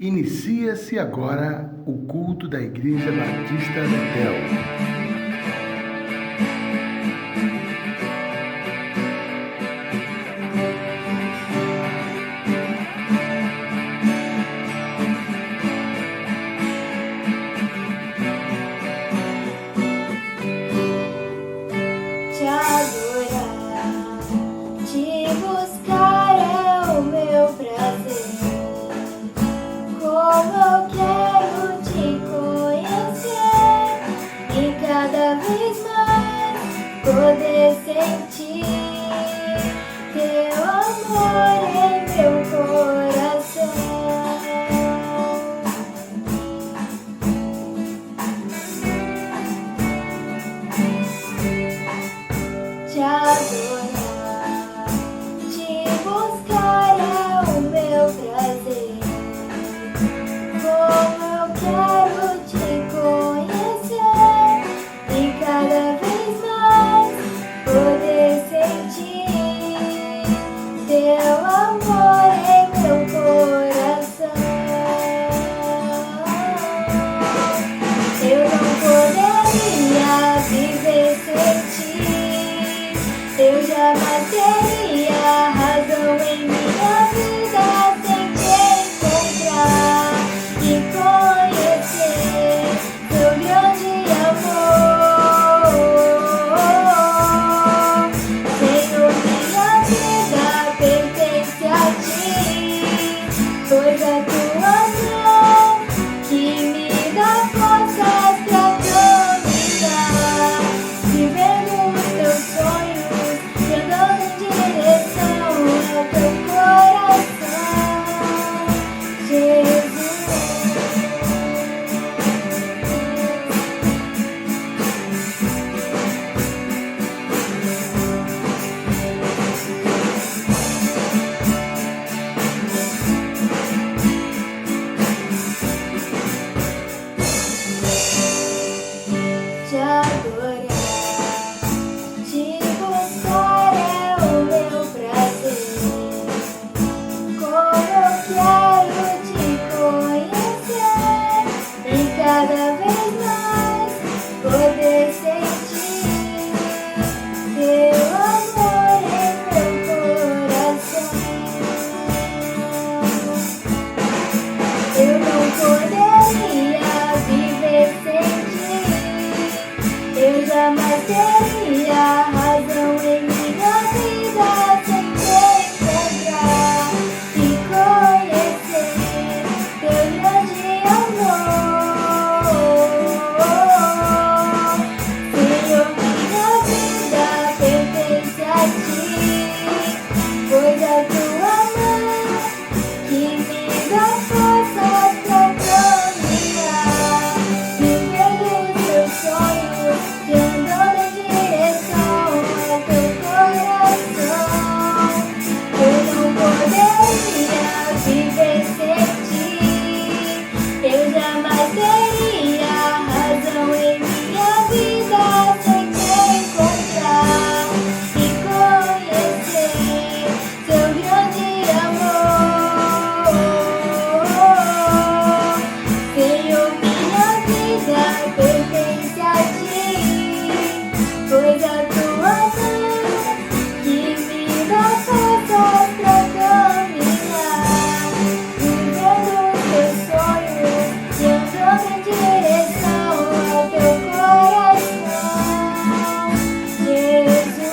Inicia-se agora o culto da Igreja Batista Betel. Poder sentir teu amor em meu coração, te adorar, te buscar é o meu prazer. Como eu quero te conhecer e cada vez mais poder sentir teu amor em meu coração. Eu não poderia viver sem ti, eu jamais teria razão em minha vida sem te encontrar e conhecer teu grande amor. Senhor, minha vida pertence a ti, pois a tua mão que me dá forças pra caminhar, vivendo os teus sonhos e andando em direção ao teu coração, Jesus. Te adorar, te buscar é o meu prazer. Como eu quero te conhecer e cada vez mais poder sentir teu amor em meu coração. Eu não poderia viver sem ti, eu jamais teria razão em minha vida sem te encontrar e conhecer teu grande amor. Senhor, minha vida pertence a ti, pois a tua mão que me dá forças pra caminhar, vivendo os teus sonhos e andando em direção ao teu coração. Eu não poderia viver sem ti, eu jamais teria razão em minha vida sem te encontrar e conhecer teu grande amor. Senhor, minha vida pertence a ti, pois a tua mão que me dá forças pra caminhar, vivendo os teus sonhos e andando em direção ao teu coração, Jesus.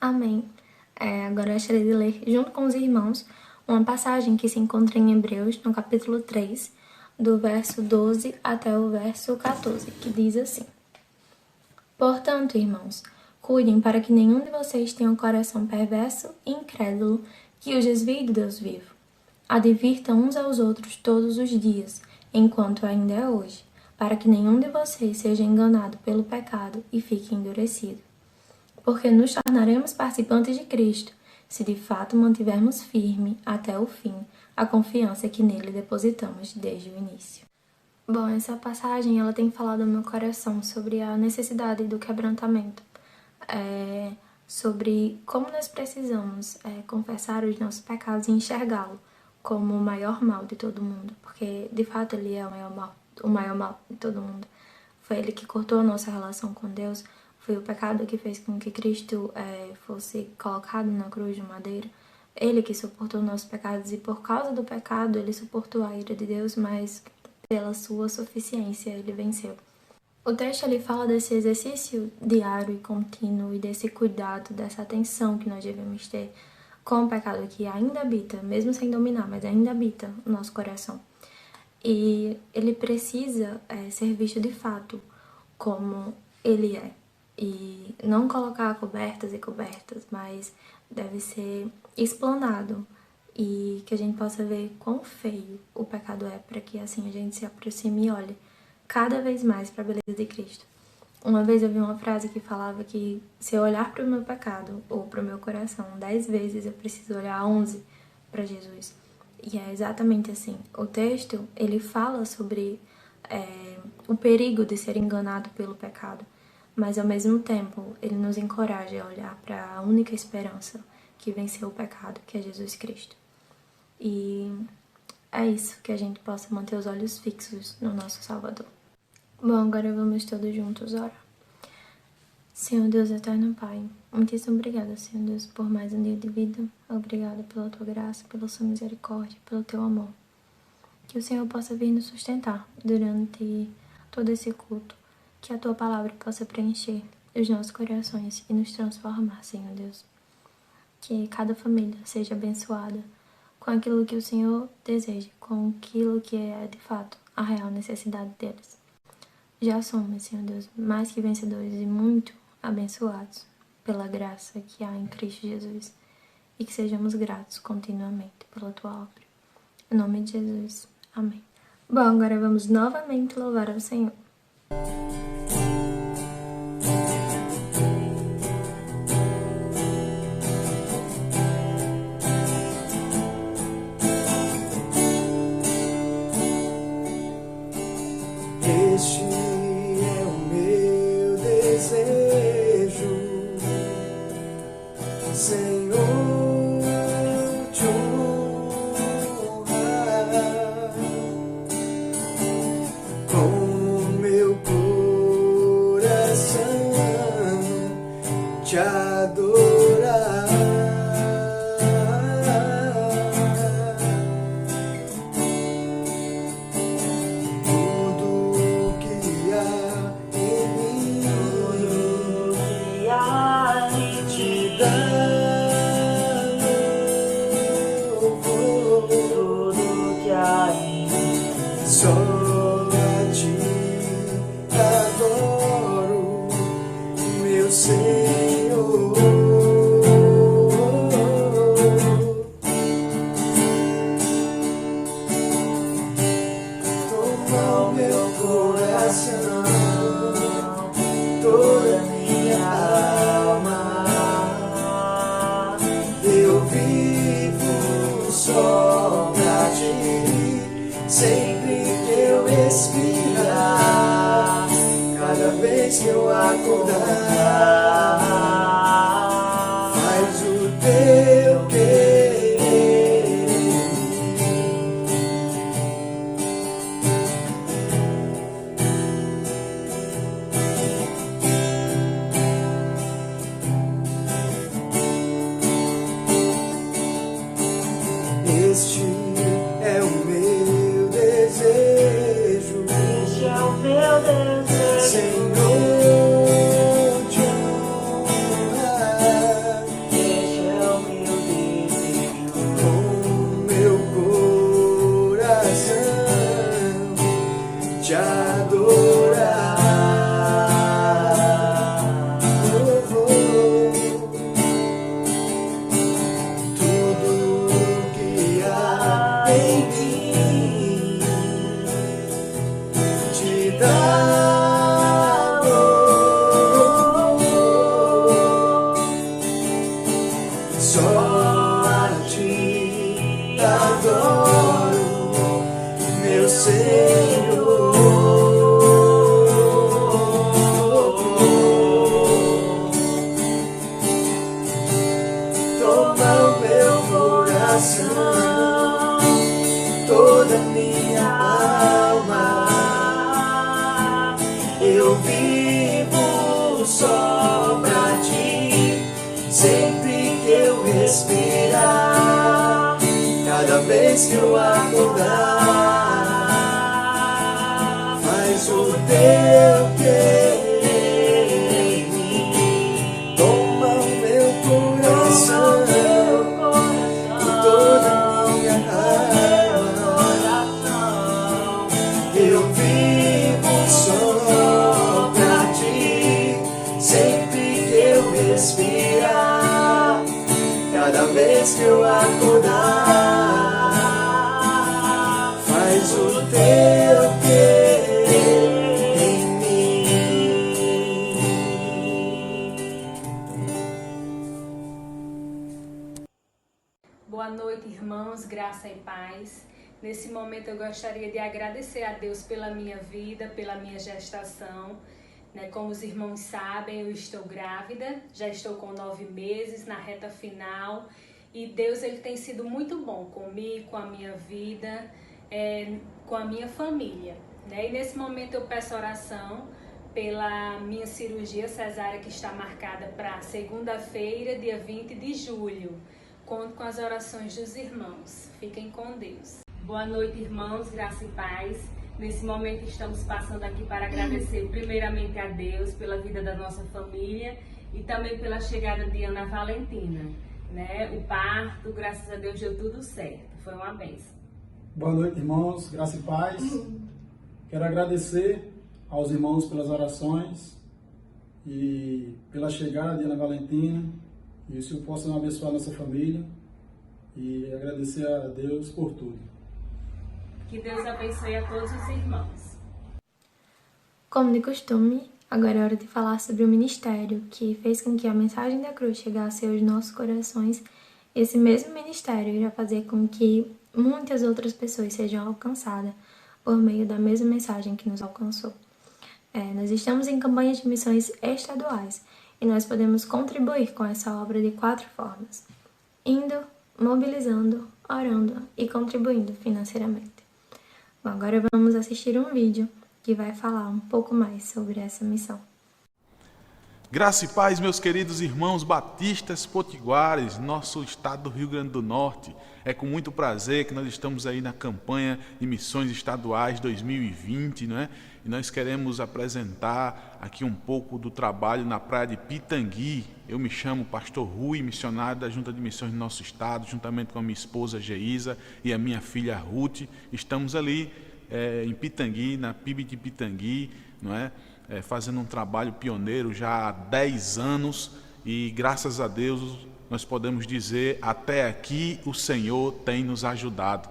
Amém. Agora eu gostaria de ler, junto com os irmãos, uma passagem que se encontra em Hebreus, no capítulo 3, do verso 12 até o verso 14, que diz assim: Portanto, irmãos, cuidem para que nenhum de vocês tenha um coração perverso e incrédulo que os desvie do Deus vivo. Advirtam uns aos outros todos os dias, enquanto ainda é hoje, para que nenhum de vocês seja enganado pelo pecado e fique endurecido. Porque nos tornaremos participantes de Cristo, se de fato mantivermos firme até o fim a confiança que nele depositamos desde o início. Bom, essa passagem ela tem falado ao meu coração sobre a necessidade do quebrantamento, sobre como nós precisamos confessar os nossos pecados e enxergá-lo como o maior mal de todo mundo, porque de fato ele é o maior mal de todo mundo. Foi ele que cortou a nossa relação com Deus, foi o pecado que fez com que Cristo fosse colocado na cruz de madeira. Ele que suportou nossos pecados e por causa do pecado ele suportou a ira de Deus, mas pela sua suficiência ele venceu. O texto ele fala desse exercício diário e contínuo e desse cuidado, dessa atenção que nós devemos ter com o pecado que ainda habita, mesmo sem dominar, mas ainda habita o nosso coração. E ele precisa ser visto de fato como ele é. E não colocar cobertas e cobertas, mas deve ser explanado e que a gente possa ver quão feio o pecado é, para que assim a gente se aproxime e olhe cada vez mais para a beleza de Cristo. Uma vez eu vi uma frase que falava que se eu olhar para o meu pecado ou para o meu coração 10 vezes, eu preciso olhar 11 para Jesus. E é exatamente assim. O texto, ele fala sobre o perigo de ser enganado pelo pecado, mas ao mesmo tempo ele nos encoraja a olhar para a única esperança que venceu o pecado, que é Jesus Cristo. E é isso, que a gente possa manter os olhos fixos no nosso Salvador. Bom, agora vamos todos juntos orar. Senhor Deus eterno Pai, muitíssimo obrigada, Senhor Deus, por mais um dia de vida. Obrigada pela Tua graça, pela Sua misericórdia, pelo Teu amor. Que o Senhor possa vir nos sustentar durante todo esse culto. Que a Tua palavra possa preencher os nossos corações e nos transformar, Senhor Deus. Que cada família seja abençoada com aquilo que o Senhor deseja, com aquilo que é, de fato, a real necessidade deles. Já somos, Senhor Deus, mais que vencedores e muito abençoados pela graça que há em Cristo Jesus e que sejamos gratos continuamente pela Tua obra. Em nome de Jesus. Amém. Bom, agora vamos novamente louvar ao Senhor. Este é o meu desejo, Senhor, te honrar com meu coração, te adorar. Só a Ti adoro, meu Senhor. Toma o meu coração, toda minha alma. Eu vivo só pra Ti, sempre que eu respirar, cada vez que eu acordar, faz o Teu querer. Este é o meu desejo, Este é o meu desejo, Senhor, te vivo só pra ti. Sempre que eu respirar, cada vez que eu acordar, faz o teu querer em mim. Toma o meu coração e toda minha alma. Eu vivo só pra ti. Sempre que eu respirar, cada vez que eu acordar, faz o teu querer em mim. Boa noite, irmãos, graça e paz. Nesse momento eu gostaria de agradecer a Deus pela minha vida, pela minha gestação. Como os irmãos sabem, eu estou grávida, já estou com 9 meses, na reta final. E Deus ele tem sido muito bom comigo, com a minha vida, com a minha família. E nesse momento eu peço oração pela minha cirurgia cesárea que está marcada para segunda-feira, dia 20 de julho. Conto com as orações dos irmãos. Fiquem com Deus. Boa noite, irmãos, graça e paz. Nesse momento estamos passando aqui para agradecer primeiramente a Deus pela vida da nossa família e também pela chegada de Ana Valentina. O parto, graças a Deus, deu tudo certo. Foi uma bênção. Boa noite, irmãos, graça e paz. Quero agradecer aos irmãos pelas orações e pela chegada de Ana Valentina. E o Senhor possa abençoar a nossa família e agradecer a Deus por tudo. Que Deus abençoe a todos os irmãos. Como de costume, agora é hora de falar sobre o ministério que fez com que a mensagem da cruz chegasse aos nossos corações. Esse mesmo ministério irá fazer com que muitas outras pessoas sejam alcançadas por meio da mesma mensagem que nos alcançou. Nós estamos em campanhas de missões estaduais e nós podemos contribuir com essa obra de 4 formas: indo, mobilizando, orando e contribuindo financeiramente. Bom, agora vamos assistir um vídeo que vai falar um pouco mais sobre essa missão. Graça e paz, meus queridos irmãos batistas potiguares, nosso estado do Rio Grande do Norte. É com muito prazer que nós estamos aí na campanha de missões estaduais 2020, não é? E nós queremos apresentar aqui um pouco do trabalho na praia de Pitangui. Eu me chamo Pastor Rui, missionário da Junta de Missões do nosso estado, juntamente com a minha esposa Geisa e a minha filha Ruth. Estamos ali em Pitangui, na PIB de Pitangui, não é? Fazendo um trabalho pioneiro já há 10 anos e graças a Deus nós podemos dizer, até aqui o Senhor tem nos ajudado.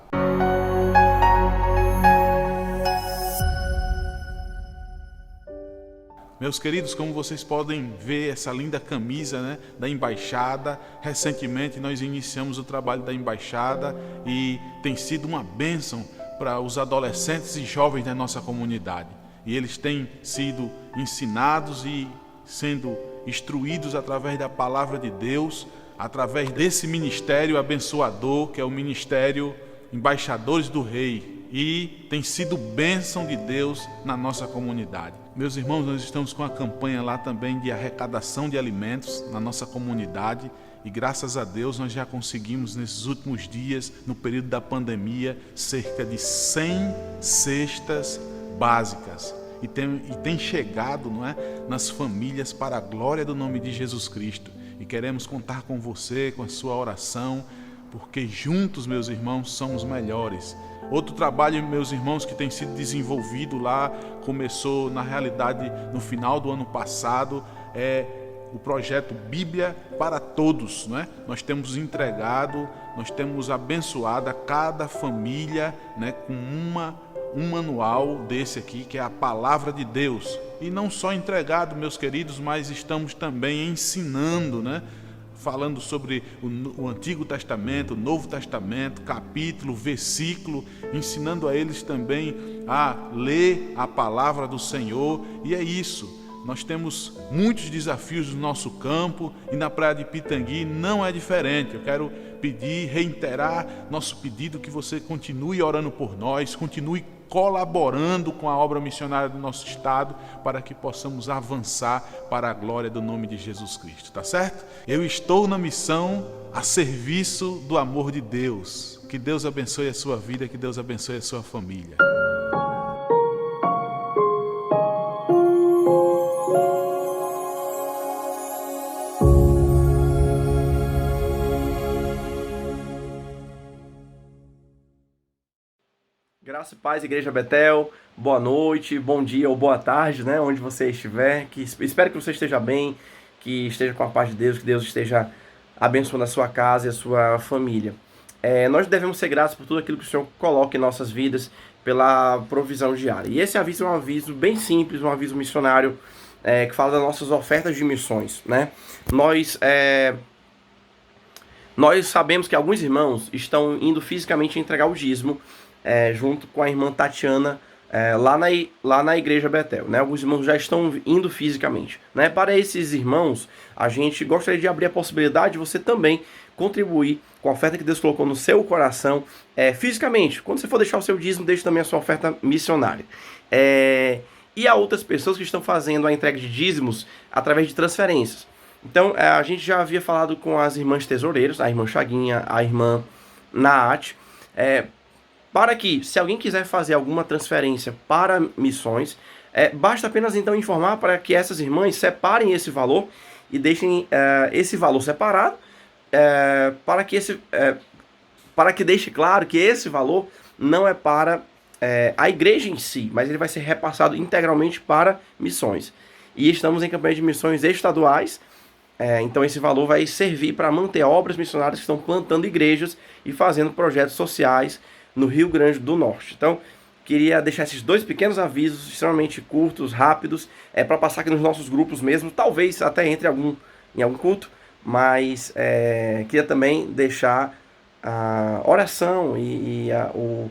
Meus queridos, como vocês podem ver essa linda camisa, da Embaixada, recentemente nós iniciamos o trabalho da Embaixada e tem sido uma bênção para os adolescentes e jovens da nossa comunidade. E eles têm sido ensinados e sendo instruídos através da palavra de Deus, através desse ministério abençoador, que é o Ministério Embaixadores do Rei, e tem sido bênção de Deus na nossa comunidade. Meus irmãos, nós estamos com a campanha lá também de arrecadação de alimentos na nossa comunidade, e graças a Deus nós já conseguimos nesses últimos dias, no período da pandemia, cerca de 100 cestas básicas e tem chegado, nas famílias para a glória do nome de Jesus Cristo. E queremos contar com você, com a sua oração, porque juntos, meus irmãos, somos melhores. Outro trabalho, meus irmãos, que tem sido desenvolvido lá, começou na realidade no final do ano passado, é o projeto Bíblia para Todos, Nós temos entregado, nós temos abençoado a cada família, com um manual desse aqui, que é a Palavra de Deus. E não só entregado, meus queridos, mas estamos também ensinando, falando sobre o Antigo Testamento, o Novo Testamento, capítulo, versículo, ensinando a eles também a ler a Palavra do Senhor. E é isso. Nós temos muitos desafios no nosso campo e na praia de Pitangui não é diferente. Eu quero reiterar nosso pedido que você continue orando por nós, continue colaborando com a obra missionária do nosso estado, para que possamos avançar para a glória do nome de Jesus Cristo, tá certo? Eu estou na missão a serviço do amor de Deus. Que Deus abençoe a sua vida, que Deus abençoe a sua família. Graça e paz, Igreja Betel, boa noite, bom dia ou boa tarde, né, onde você estiver, espero que você esteja bem, que esteja com a paz de Deus, que Deus esteja abençoando a sua casa e a sua família. Nós devemos ser gratos por tudo aquilo que o Senhor coloca em nossas vidas, pela provisão diária. E esse aviso é um aviso bem simples, um aviso missionário, que fala das nossas ofertas de missões, né? Nós sabemos que alguns irmãos estão indo fisicamente entregar o dízimo, junto com a irmã Tatiana, lá na Igreja Betel, né? Alguns irmãos já estão indo fisicamente, né? Para esses irmãos, a gente gostaria de abrir a possibilidade de você também contribuir com a oferta que Deus colocou no seu coração, fisicamente. Quando você for deixar o seu dízimo, deixe também a sua oferta missionária. E há outras pessoas que estão fazendo a entrega de dízimos através de transferências. Então, a gente já havia falado com as irmãs tesoureiras, a irmã Chaguinha, a irmã Naat, para que, se alguém quiser fazer alguma transferência para missões, basta apenas então informar para que essas irmãs separem esse valor e deixem esse valor separado, para que deixe claro que esse valor não é para a igreja em si, mas ele vai ser repassado integralmente para missões. E estamos em campanha de missões estaduais, então esse valor vai servir para manter obras missionárias que estão plantando igrejas e fazendo projetos sociais no Rio Grande do Norte. Então, queria deixar esses dois pequenos avisos, extremamente curtos, rápidos, para passar aqui nos nossos grupos mesmo, talvez até entre em algum culto, mas queria também deixar a oração e o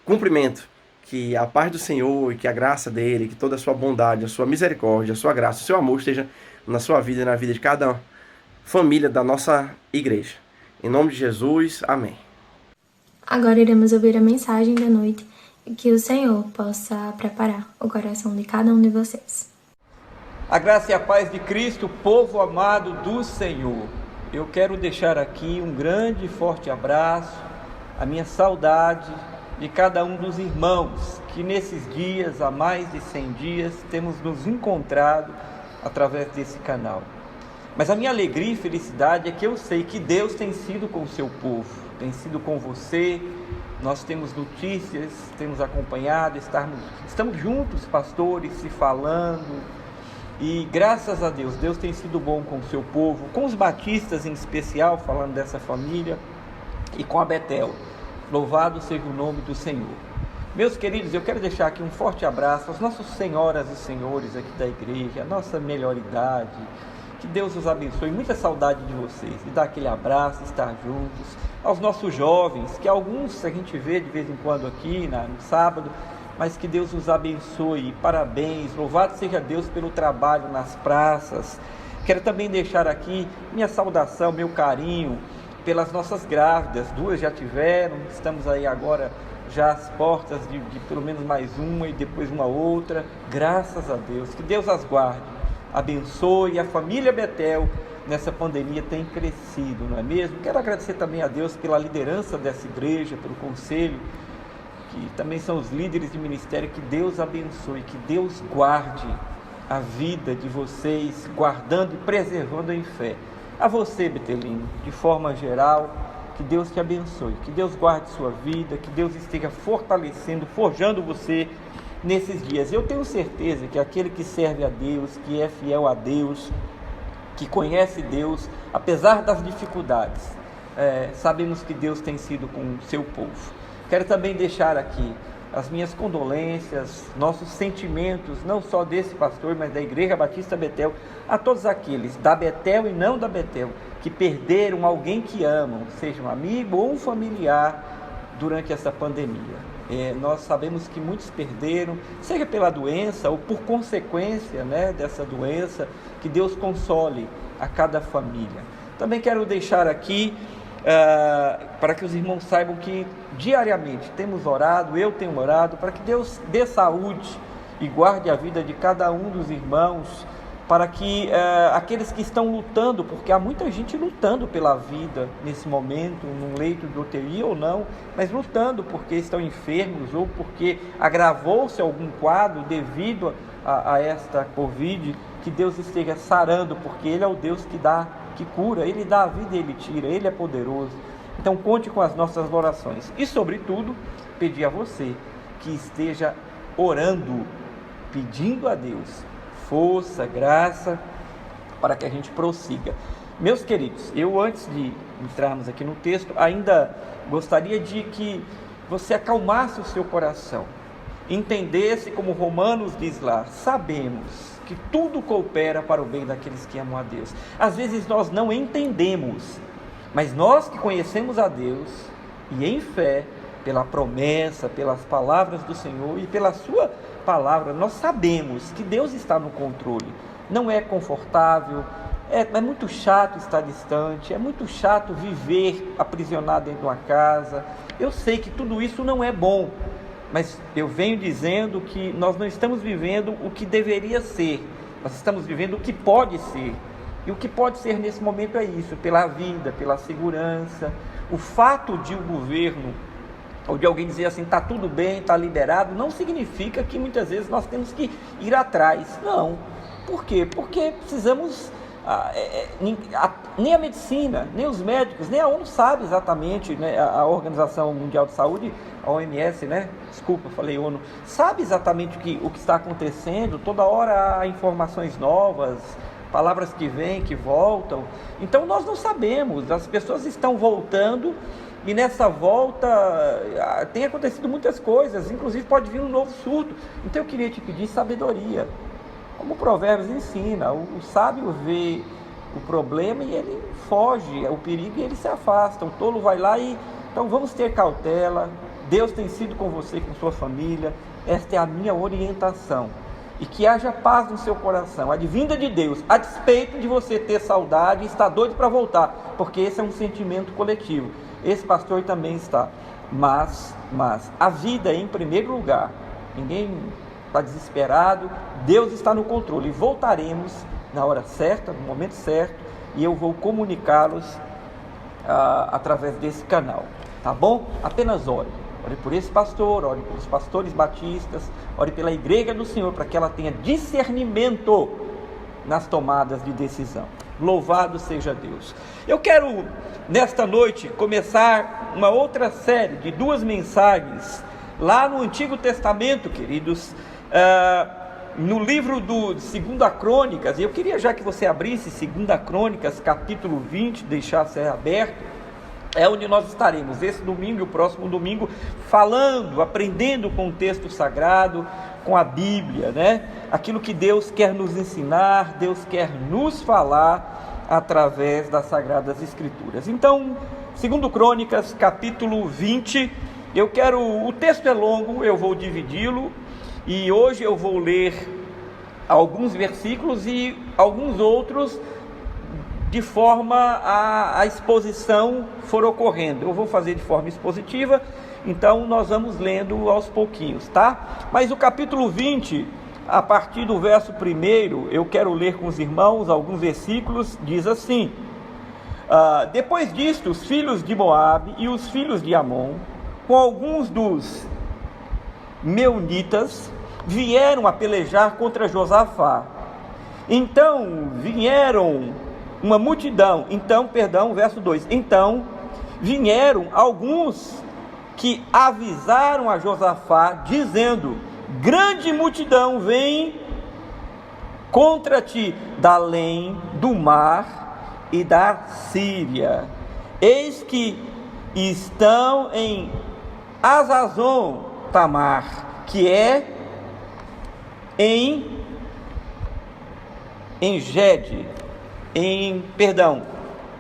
cumprimento, que a paz do Senhor e que a graça dele, que toda a sua bondade, a sua misericórdia, a sua graça, o seu amor esteja na sua vida e na vida de cada família da nossa igreja. Em nome de Jesus, amém. Agora iremos ouvir a mensagem da noite e que o Senhor possa preparar o coração de cada um de vocês. A graça e a paz de Cristo, povo amado do Senhor. Eu quero deixar aqui um grande e forte abraço, a minha saudade de cada um dos irmãos que nesses dias, há mais de 100 dias, temos nos encontrado através desse canal. Mas a minha alegria e felicidade é que eu sei que Deus tem sido com o seu povo, tem sido com você. Nós temos notícias, temos acompanhado, estamos juntos, pastores, se falando. E graças a Deus, Deus tem sido bom com o seu povo, com os batistas em especial, falando dessa família, e com a Betel. Louvado seja o nome do Senhor. Meus queridos, eu quero deixar aqui um forte abraço às nossas senhoras e senhores aqui da igreja, a nossa melhor idade. Que Deus os abençoe, muita saudade de vocês, de dar aquele abraço, estar juntos. Aos nossos jovens, que alguns a gente vê de vez em quando aqui no sábado, mas que Deus os abençoe, parabéns, louvado seja Deus pelo trabalho nas praças. Quero também deixar aqui minha saudação, meu carinho pelas nossas grávidas, 2 já tiveram, estamos aí agora já às portas de pelo menos mais uma e depois uma outra, graças a Deus, que Deus as guarde, abençoe. A família Betel nessa pandemia tem crescido, não é mesmo? Quero agradecer também a Deus pela liderança dessa igreja, pelo conselho, que também são os líderes de ministério. Que Deus abençoe, que Deus guarde a vida de vocês, guardando e preservando em fé. A você, Betelino, de forma geral, que Deus te abençoe, que Deus guarde sua vida, que Deus esteja fortalecendo, forjando você nesses dias. Eu tenho certeza que aquele que serve a Deus, que é fiel a Deus, que conhece Deus, apesar das dificuldades, sabemos que Deus tem sido com o seu povo. Quero também deixar aqui as minhas condolências, nossos sentimentos, não só desse pastor, mas da Igreja Batista Betel, a todos aqueles da Betel e não da Betel, que perderam alguém que amam, seja um amigo ou um familiar, durante essa pandemia. Nós sabemos que muitos perderam, seja pela doença ou por consequência, dessa doença. Que Deus console a cada família. Também quero deixar aqui para que os irmãos saibam que diariamente temos orado, eu tenho orado, para que Deus dê saúde e guarde a vida de cada um dos irmãos, para que aqueles que estão lutando, porque há muita gente lutando pela vida nesse momento, num leito de UTI ou não, mas lutando porque estão enfermos ou porque agravou-se algum quadro devido a esta Covid, que Deus esteja sarando, porque Ele é o Deus que dá, que cura, Ele dá a vida e Ele tira, Ele é poderoso. Então conte com as nossas orações e, sobretudo, pedir a você que esteja orando, pedindo a Deus força, graça, para que a gente prossiga. Meus queridos, eu antes de entrarmos aqui no texto, ainda gostaria de que você acalmasse o seu coração, entendesse como Romanos diz lá, sabemos que tudo coopera para o bem daqueles que amam a Deus. Às vezes nós não entendemos, mas nós que conhecemos a Deus e em fé, pela promessa, pelas palavras do Senhor e pela sua palavra, nós sabemos que Deus está no controle. Não é confortável, é muito chato estar distante, é muito chato viver aprisionado dentro de uma casa. Eu sei que tudo isso não é bom, mas eu venho dizendo que nós não estamos vivendo o que deveria ser, nós estamos vivendo o que pode ser. E o que pode ser nesse momento é isso, pela vida, pela segurança. O fato de o governo ou de alguém dizer assim, está tudo bem, está liberado, não significa que muitas vezes nós temos que ir atrás. Não. Por quê? Porque precisamos, nem a medicina, nem os médicos, nem a ONU sabe exatamente, né, a Organização Mundial de Saúde, a OMS, né? Desculpa, falei ONU, sabe exatamente o que está acontecendo, toda hora há informações novas, palavras que vêm, que voltam. Então nós não sabemos, as pessoas estão voltando. E nessa volta tem acontecido muitas coisas, inclusive pode vir um novo surto. Então eu queria te pedir sabedoria. Como o Provérbios ensina, o sábio vê o problema e ele foge, o perigo e ele se afasta. O tolo vai lá e... Então vamos ter cautela. Deus tem sido com você, com sua família. Esta é a minha orientação. E que haja paz no seu coração, advinda de Deus, a despeito de você ter saudade e estar doido para voltar, porque esse é um sentimento coletivo. Esse pastor também está, mas a vida é em primeiro lugar, ninguém está desesperado, Deus está no controle, e voltaremos na hora certa, no momento certo, e eu vou comunicá-los através desse canal, tá bom? Apenas ore por esse pastor, ore pelos pastores batistas, ore pela igreja do Senhor, para que ela tenha discernimento nas tomadas de decisão. Louvado seja Deus. Eu quero, nesta noite, começar uma outra série de 2 mensagens, lá no Antigo Testamento, queridos, no livro do 2 Crônicas. E eu queria já que você abrisse 2 Crônicas, capítulo 20, deixasse aberto, é onde nós estaremos, esse domingo e o próximo domingo, falando, aprendendo com o texto sagrado, com a Bíblia, né? Aquilo que Deus quer nos ensinar, Deus quer nos falar através das Sagradas Escrituras. Então, 2 Crônicas, capítulo 20, o texto é longo, eu vou dividi-lo, e hoje eu vou ler alguns versículos e alguns outros de forma a exposição for ocorrendo. Eu vou fazer de forma expositiva, então nós vamos lendo aos pouquinhos, tá? Mas o capítulo 20, a partir do verso 1, eu quero ler com os irmãos alguns versículos, diz assim: depois disto, os filhos de Moabe e os filhos de Amon, com alguns dos meunitas, vieram a pelejar contra Josafá. Então vieram uma multidão, verso 2, então vieram alguns que avisaram a Josafá, dizendo: grande multidão vem contra ti, da além do mar e da Síria. Eis que estão em Azazon Tamar, que é em Gede,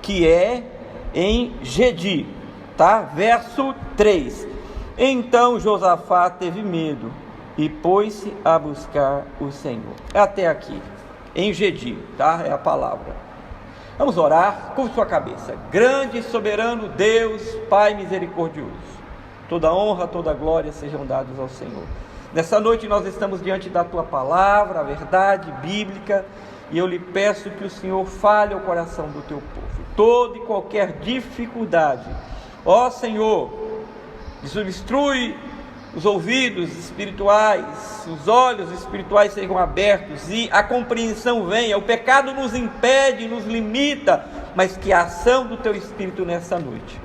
que é em Gedi, tá? Verso 3. Então Josafá teve medo e pôs-se a buscar o Senhor. Até aqui, em Gedi, tá? É a palavra. Vamos orar, curva sua cabeça. Grande e soberano Deus, Pai misericordioso, toda honra, toda glória sejam dados ao Senhor. Nessa noite nós estamos diante da Tua Palavra, a verdade bíblica, e eu lhe peço que o Senhor fale ao coração do Teu povo. Toda e qualquer dificuldade, ó Senhor, desobstrui os ouvidos espirituais, os olhos espirituais sejam abertos e a compreensão venha. O pecado nos impede, nos limita, mas que a ação do Teu Espírito nessa noite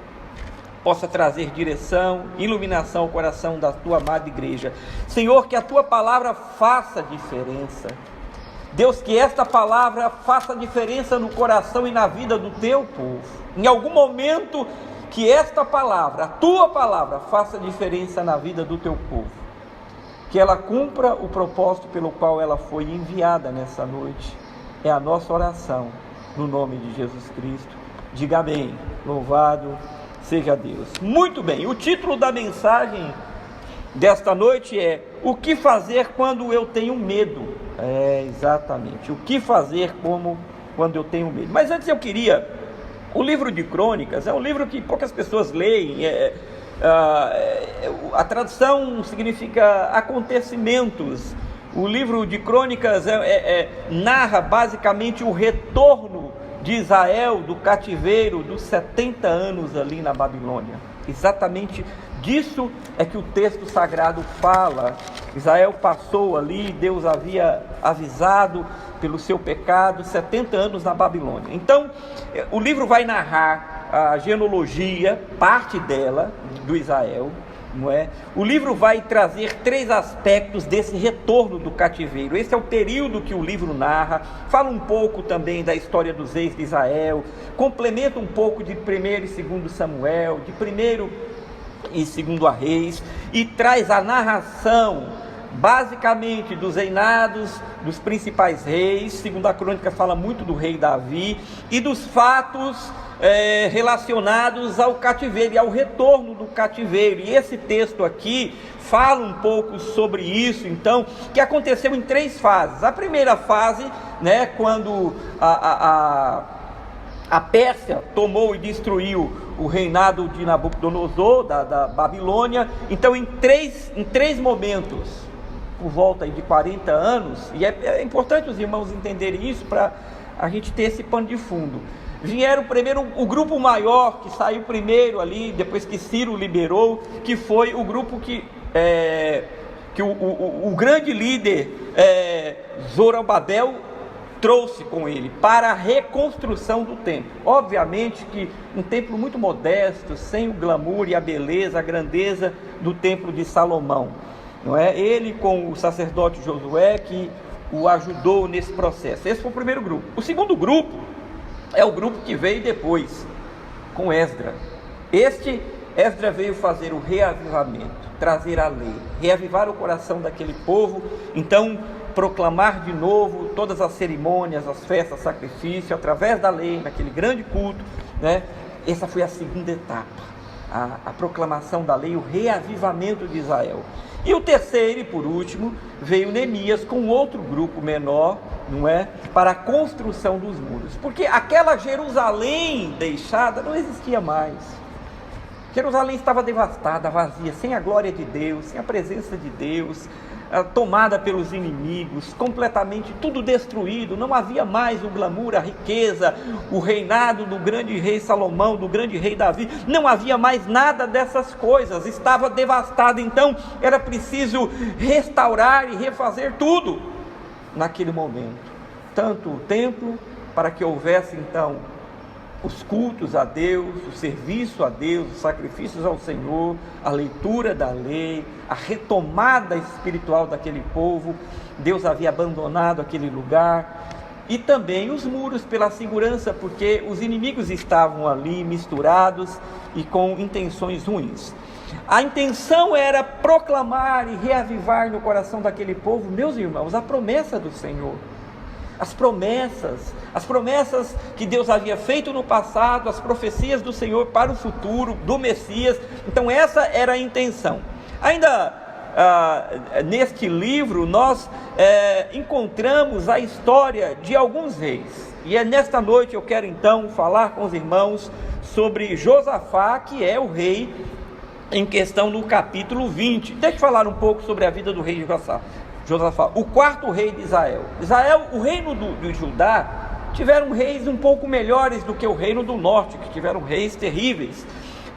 possa trazer direção, iluminação ao coração da Tua amada igreja. Senhor, que a Tua palavra faça diferença. Deus, que esta palavra faça diferença no coração e na vida do Teu povo. Em algum momento, que esta palavra, a Tua palavra, faça diferença na vida do Teu povo. Que ela cumpra o propósito pelo qual ela foi enviada nessa noite. É a nossa oração, no nome de Jesus Cristo. Diga amém. Louvado seja Deus. Muito bem, o título da mensagem desta noite é: o que fazer quando eu tenho medo? Exatamente, o que fazer quando eu tenho medo. Mas antes eu queria... O livro de Crônicas é um livro que poucas pessoas leem. A tradução significa acontecimentos. O livro de Crônicas narra basicamente o retorno de Israel do cativeiro dos 70 anos ali na Babilônia. Exatamente disso é que o texto sagrado fala. Israel passou ali, Deus havia avisado pelo seu pecado, 70 anos na Babilônia. Então, o livro vai narrar a genealogia, parte dela, do Israel, não é? O livro vai trazer 3 aspectos desse retorno do cativeiro. Esse é o período que o livro narra, fala um pouco também da história dos reis de Israel, complementa um pouco de 1º e 2º Samuel, de 1º e 2º Reis, e traz a narração basicamente dos reinados dos principais reis. Segundo a Crônica fala muito do rei Davi e dos fatos relacionados ao cativeiro e ao retorno do cativeiro. E esse texto aqui fala um pouco sobre isso, então, que aconteceu em 3 fases. A primeira fase, né, quando a Pérsia tomou e destruiu o reinado de Nabucodonosor, da Babilônia. Então, em três momentos, por volta de 40 anos, e é importante os irmãos entenderem isso para a gente ter esse pano de fundo. Vieram primeiro o grupo maior, que saiu primeiro ali, depois que Ciro liberou, que foi o grupo que o grande líder Zorobabel trouxe com ele para a reconstrução do templo. Obviamente que um templo muito modesto, sem o glamour e a beleza, a grandeza do templo de Salomão, não é? Ele com o sacerdote Josué que o ajudou nesse processo. Esse foi o primeiro grupo. O segundo grupo é o grupo que veio depois, com Esdra. Esdra veio fazer o reavivamento, trazer a lei, reavivar o coração daquele povo, então proclamar de novo todas as cerimônias, as festas, sacrifício, através da lei, naquele grande culto, né? Essa foi a segunda etapa, a proclamação da lei, o reavivamento de Israel. E o terceiro e por último, veio Neemias com outro grupo menor, não é? Para a construção dos muros, porque aquela Jerusalém deixada não existia mais. Jerusalém estava devastada, vazia, sem a glória de Deus, sem a presença de Deus, tomada pelos inimigos, completamente tudo destruído. Não havia mais o glamour, a riqueza, o reinado do grande rei Salomão, do grande rei Davi. Não havia mais nada dessas coisas, estava devastado. Então era preciso restaurar e refazer tudo naquele momento, tanto o templo, para que houvesse então os cultos a Deus, o serviço a Deus, os sacrifícios ao Senhor, a leitura da lei, a retomada espiritual daquele povo. Deus havia abandonado aquele lugar, e também os muros pela segurança, porque os inimigos estavam ali misturados e com intenções ruins. A intenção era proclamar e reavivar no coração daquele povo, meus irmãos, a promessa do Senhor. As promessas que Deus havia feito no passado, as profecias do Senhor para o futuro, do Messias. Então essa era a intenção. Ainda neste livro, nós encontramos a história de alguns reis. E nesta noite eu quero então falar com os irmãos sobre Josafá, que é o rei em questão no capítulo 20. Deixa eu falar um pouco sobre a vida do rei Josafá, o quarto rei de Israel. O reino de Judá tiveram reis um pouco melhores do que o reino do norte, que tiveram reis terríveis.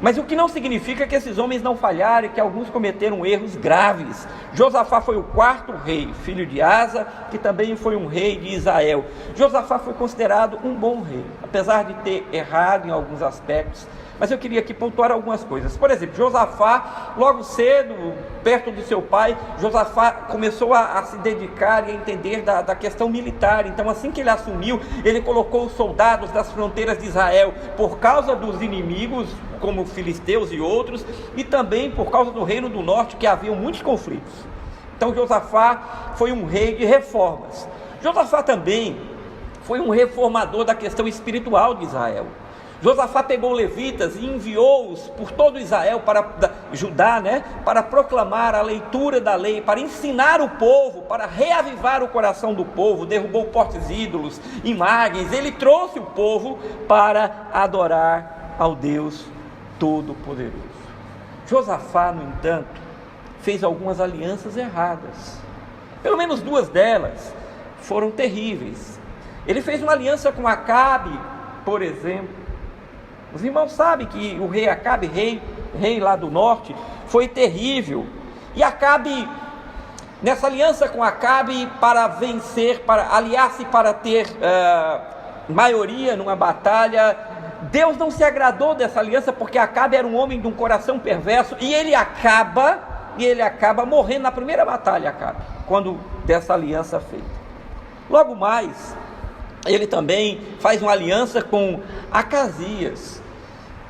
Mas o que não significa que esses homens não falharam e que alguns cometeram erros graves. Josafá foi o quarto rei, filho de Asa, que também foi um rei de Israel. Josafá foi considerado um bom rei, apesar de ter errado em alguns aspectos. Mas eu queria aqui pontuar algumas coisas. Por exemplo, Josafá, logo cedo, perto do seu pai, Josafá começou a se dedicar e a entender da questão militar. Então, assim que ele assumiu, ele colocou os soldados das fronteiras de Israel por causa dos inimigos, como filisteus e outros, e também por causa do reino do norte, que havia muitos conflitos. Então, Josafá foi um rei de reformas. Josafá também foi um reformador da questão espiritual de Israel. Josafá pegou levitas e enviou-os por todo Israel, Judá, para proclamar a leitura da lei, para ensinar o povo, para reavivar o coração do povo. Derrubou postes ídolos, imagens. Ele trouxe o povo para adorar ao Deus Todo-Poderoso. Josafá, no entanto, fez algumas alianças erradas. Pelo menos duas delas foram terríveis. Ele fez uma aliança com Acabe, por exemplo. Os irmãos sabem que o rei Acabe, rei lá do norte, foi terrível. E Acabe, nessa aliança com Acabe, para vencer, para aliar-se para ter maioria numa batalha, Deus não se agradou dessa aliança, porque Acabe era um homem de um coração perverso, e ele acaba morrendo na primeira batalha, Acabe, quando dessa aliança feita. Logo mais, ele também faz uma aliança com Acasias,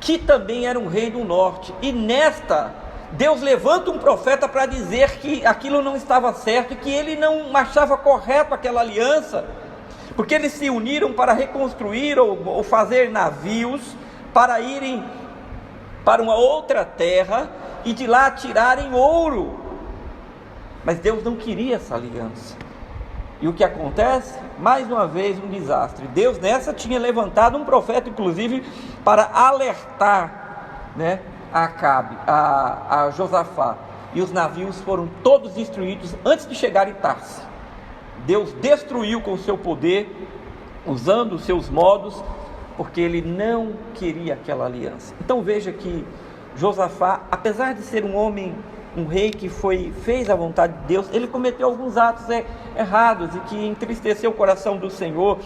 que também era um rei do norte, e nesta, Deus levanta um profeta para dizer que aquilo não estava certo, e que ele não achava correto aquela aliança, porque eles se uniram para reconstruir ou fazer navios, para irem para uma outra terra, e de lá tirarem ouro, mas Deus não queria essa aliança. E o que acontece? Mais uma vez um desastre. Deus nessa tinha levantado um profeta, inclusive, para alertar a Acabe, a Josafá. E os navios foram todos destruídos antes de chegar em Tarse. Deus destruiu com o seu poder, usando os seus modos, porque ele não queria aquela aliança. Então veja que Josafá, apesar de ser um homem, um rei que fez a vontade de Deus, ele cometeu alguns atos errados e que entristeceu o coração do Senhor.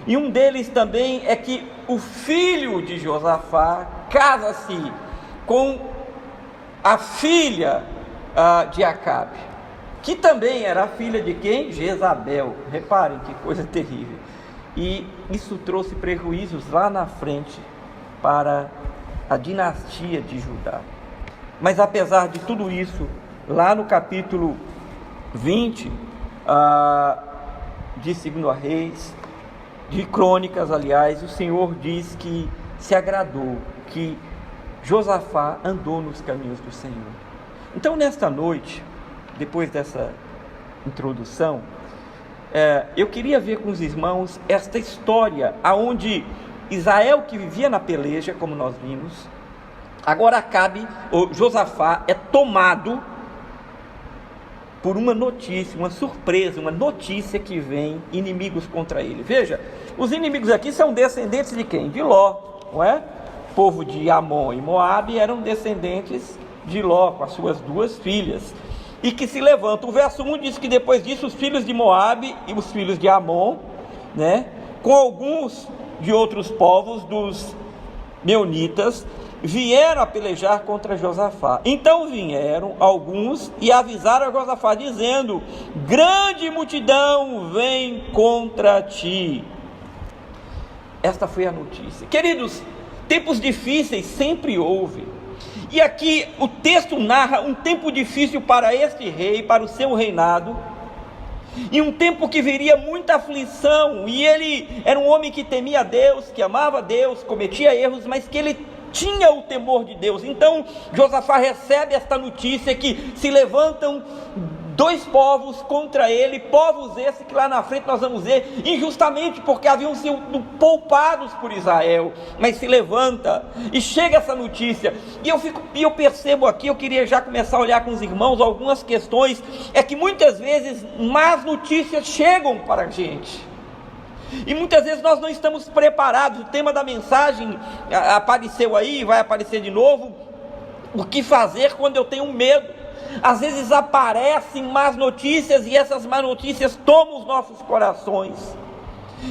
E um deles também é que o filho de Josafá casa-se com a filha de Acabe, que também era a filha de quem? Jezabel. Reparem que coisa terrível. E isso trouxe prejuízos lá na frente para a dinastia de Judá. Mas apesar de tudo isso, lá no capítulo 20 de 2 Reis, de Crônicas, aliás, o Senhor diz que se agradou, que Josafá andou nos caminhos do Senhor. Então, nesta noite, depois dessa introdução, eu queria ver com os irmãos esta história, aonde Israel, que vivia na peleja, como nós vimos, agora Acabe, ou Josafá, é tomado por uma notícia, uma surpresa, uma notícia que vem, inimigos contra ele. Veja, os inimigos aqui são descendentes de quem? De Ló, não é? O povo de Amon e Moabe eram descendentes de Ló, com as suas duas filhas, e que se levantam. O verso 1 diz que depois disso os filhos de Moabe e os filhos de Amon, com alguns de outros povos dos meunitas, vieram a pelejar contra Josafá. Então vieram alguns e avisaram a Josafá, dizendo: grande multidão vem contra ti. Esta foi a notícia. Queridos, tempos difíceis sempre houve. E aqui o texto narra um tempo difícil para este rei, para o seu reinado, e um tempo que viria muita aflição. E ele era um homem que temia a Deus, que amava a Deus, cometia erros, mas que ele tinha o temor de Deus. Então Josafá recebe esta notícia que se levantam dois povos contra ele, povos esses que lá na frente nós vamos ver, injustamente porque haviam sido poupados por Israel, mas se levanta e chega essa notícia, e eu percebo aqui, eu queria já começar a olhar com os irmãos algumas questões, é que muitas vezes más notícias chegam para a gente, e muitas vezes nós não estamos preparados. O tema da mensagem apareceu aí, vai aparecer de novo, o que fazer quando eu tenho medo. Às vezes aparecem más notícias e essas más notícias tomam os nossos corações.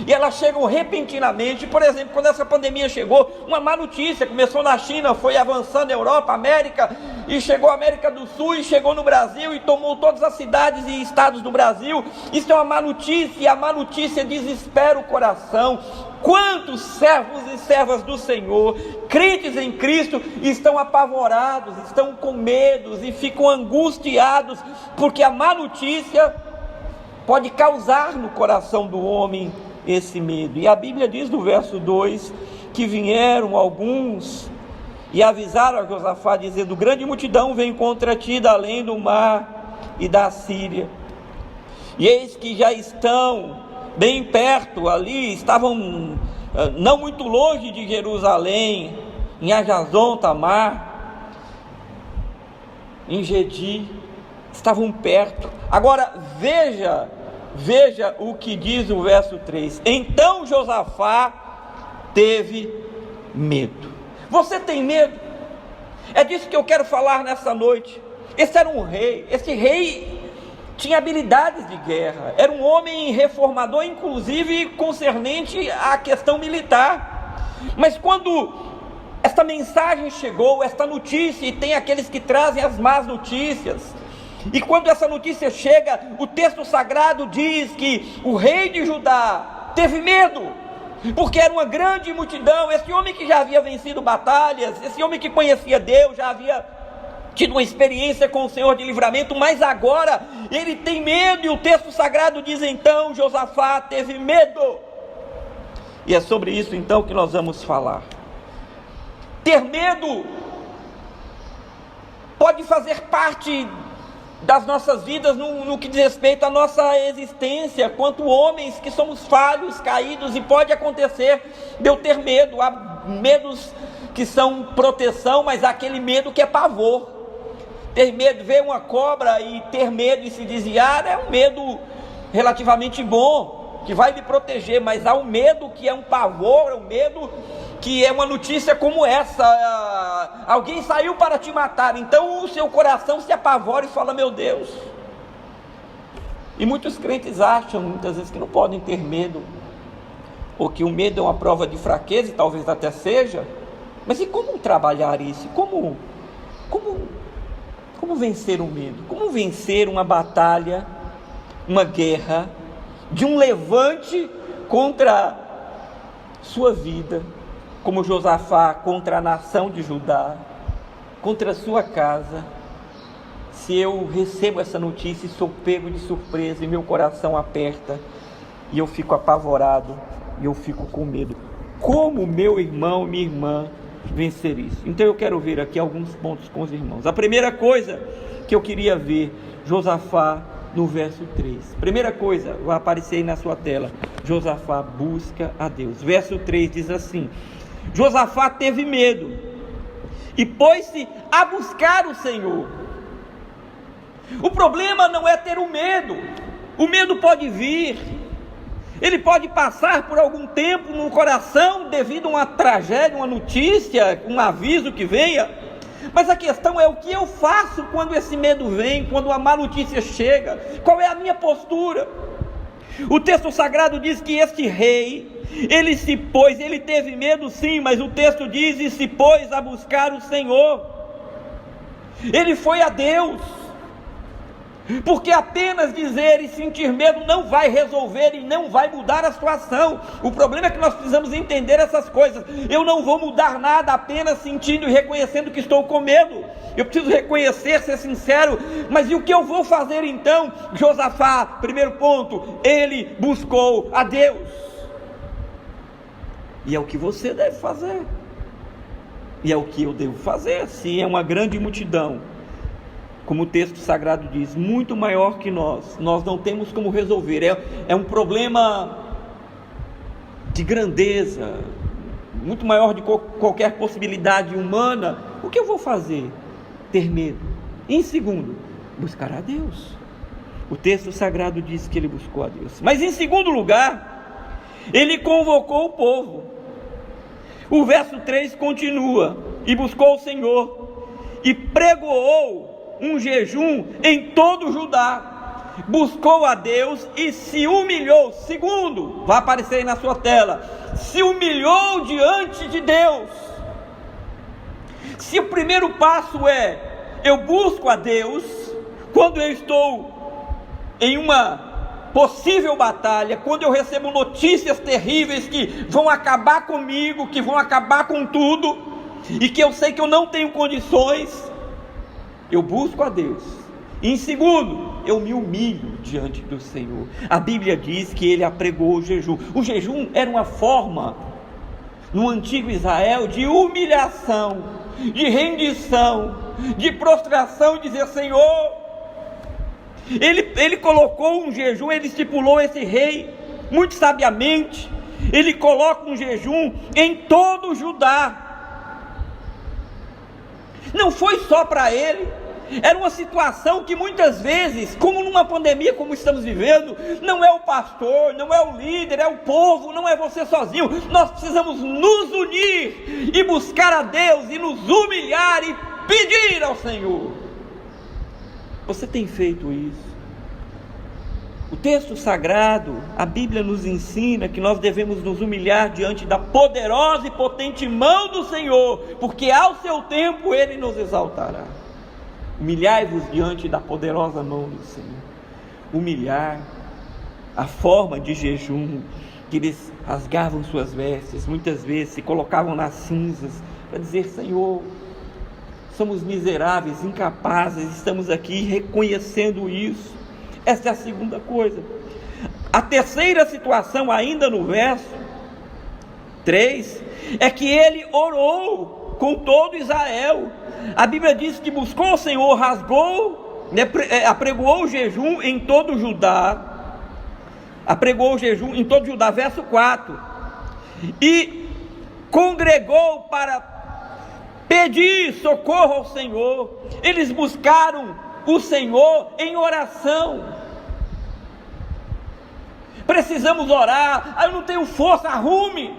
E elas chegam repentinamente. Por exemplo, quando essa pandemia chegou, uma má notícia começou na China, foi avançando na Europa, América, e chegou à América do Sul, e chegou no Brasil, e tomou todas as cidades e estados do Brasil. Isso é uma má notícia, e a má notícia desespera o coração. Quantos servos e servas do Senhor, crentes em Cristo, estão apavorados, estão com medos e ficam angustiados, porque a má notícia pode causar no coração do homem esse medo. E a Bíblia diz no verso 2, que vieram alguns e avisaram a Josafá, dizendo: grande multidão vem contra ti da além do mar e da Síria, e eis que já estão bem perto ali, estavam não muito longe de Jerusalém, em Ajazon Tamar, em Gedi, estavam perto. Agora veja o que diz o verso 3: então Josafá teve medo. Você tem medo? É disso que eu quero falar nessa noite. Esse era um rei, esse rei tinha habilidades de guerra, era um homem reformador, inclusive concernente à questão militar. Mas quando esta mensagem chegou, esta notícia, e tem aqueles que trazem as más notícias, e quando essa notícia chega, o texto sagrado diz que o rei de Judá teve medo, porque era uma grande multidão. Esse homem que já havia vencido batalhas, esse homem que conhecia Deus, já havia tido uma experiência com o Senhor de livramento, mas agora ele tem medo, e o texto sagrado diz: então Josafá teve medo. E é sobre isso então que nós vamos falar. Ter medo pode fazer parte das nossas vidas no que diz respeito à nossa existência, quanto homens que somos falhos, caídos, e pode acontecer de eu ter medo. Há medos que são proteção, mas há aquele medo que é pavor. Ter medo, ver uma cobra e ter medo e se desviar é um medo relativamente bom, que vai me proteger, mas há um medo que é um pavor, um medo que é uma notícia como essa: alguém saiu para te matar. Então o seu coração se apavora e fala: meu Deus. E muitos crentes acham muitas vezes que não podem ter medo, ou que o medo é uma prova de fraqueza, e talvez até seja. Mas e como trabalhar isso? Como vencer o medo? Como vencer uma batalha, uma guerra, de um levante contra sua vida, como Josafá contra a nação de Judá, contra a sua casa? Se eu recebo essa notícia e sou pego de surpresa, e meu coração aperta, e eu fico apavorado, e eu fico com medo, como meu irmão e minha irmã vencer isso? Então eu quero ver aqui alguns pontos com os irmãos. A primeira coisa que eu queria ver, Josafá no verso 3. Primeira coisa, vai aparecer aí na sua tela: Josafá busca a Deus. Verso 3 diz assim: Josafá teve medo e pôs-se a buscar o Senhor. O problema não é ter o medo medo pode vir, ele pode passar por algum tempo no coração devido a uma tragédia, uma notícia, um aviso que venha, mas a questão é o que eu faço quando esse medo vem, quando a má notícia chega. Qual é a minha postura? O texto sagrado diz que este rei, ele teve medo sim, mas o texto diz: e se pôs a buscar o Senhor. Ele foi a Deus, porque apenas dizer e sentir medo não vai resolver e não vai mudar a situação. O problema é que nós precisamos entender essas coisas. Eu não vou mudar nada apenas sentindo e reconhecendo que estou com medo. Eu preciso reconhecer, ser sincero. Mas e o que eu vou fazer então? Josafá, primeiro ponto, ele buscou a Deus. E é o que você deve fazer. E é o que eu devo fazer, se é uma grande multidão, como o texto sagrado diz, muito maior que nós não temos como resolver, é um problema de grandeza, muito maior de qualquer possibilidade humana. O que eu vou fazer? Ter medo. Em segundo, buscar a Deus. O texto sagrado diz que ele buscou a Deus. Mas em segundo lugar, ele convocou o povo. O verso 3 continua: e buscou o Senhor, e pregoou um jejum em todo Judá. Buscou a Deus e se humilhou. Segundo, vai aparecer aí na sua tela, se humilhou diante de Deus. Se o primeiro passo é, eu busco a Deus, quando eu estou em uma possível batalha, quando eu recebo notícias terríveis que vão acabar comigo, que vão acabar com tudo, e que eu sei que eu não tenho condições, eu busco a Deus. E em segundo, eu me humilho diante do Senhor. A Bíblia diz que ele apregou o jejum. O jejum era uma forma, no antigo Israel, de humilhação, de rendição, de prostração, e dizer: Senhor, ele colocou um jejum, ele estipulou, esse rei, muito sabiamente, ele coloca um jejum em todo Judá. Não foi só para ele, era uma situação que muitas vezes, como numa pandemia como estamos vivendo, não é o pastor, não é o líder, é o povo, não é você sozinho. Nós precisamos nos unir e buscar a Deus, e nos humilhar e pedir ao Senhor. Você tem feito isso? O texto sagrado, a Bíblia nos ensina que nós devemos nos humilhar diante da poderosa e potente mão do Senhor, porque ao seu tempo Ele nos exaltará. Humilhai-vos diante da poderosa mão do Senhor. Humilhar, a forma de jejum, que eles rasgavam suas vestes, muitas vezes se colocavam nas cinzas, para dizer: Senhor, somos miseráveis, incapazes, estamos aqui reconhecendo isso. Essa é a segunda coisa. A terceira situação, ainda no verso 3, é que ele orou com todo Israel. A Bíblia diz que buscou o Senhor, rasgou, apregoou o jejum em todo Judá. Apregoou o jejum em todo Judá, verso 4. E congregou para pedir socorro ao Senhor. Eles buscaram o Senhor em oração. Precisamos orar. Eu não tenho força, arrume.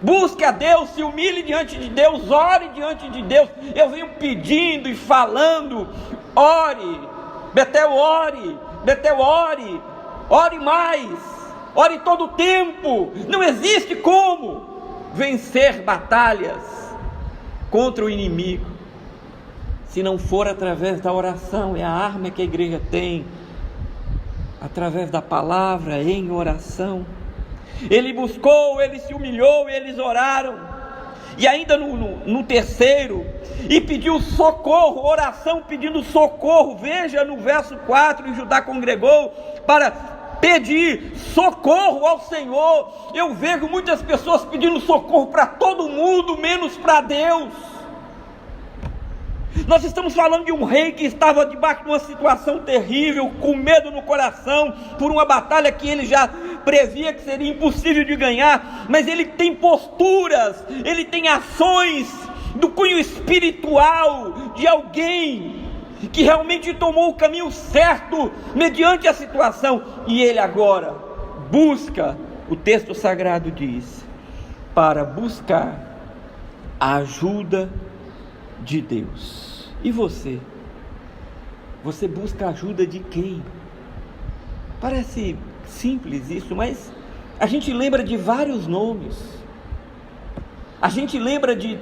Busque a Deus, se humilhe diante de Deus, ore diante de Deus. Eu venho pedindo e falando: ore, Betel, ore, Betel, ore, ore mais, ore todo o tempo. Não existe como vencer batalhas contra o inimigo se não for através da oração. É a arma que a igreja tem, através da palavra, em oração. Ele buscou, ele se humilhou, eles oraram. E ainda no terceiro, e pediu socorro, oração pedindo socorro. Veja no verso 4, e Judá congregou para pedir socorro ao Senhor. Eu vejo muitas pessoas pedindo socorro para todo mundo, menos para Deus. Nós estamos falando de um rei que estava debaixo de uma situação terrível, com medo no coração, por uma batalha que ele já previa que seria impossível de ganhar, mas ele tem posturas, ele tem ações do cunho espiritual de alguém que realmente tomou o caminho certo mediante a situação, e ele agora busca, o texto sagrado diz, para buscar a ajuda de Deus. E você? Você busca a ajuda de quem? Parece simples isso, mas a gente lembra de vários nomes. A gente lembra de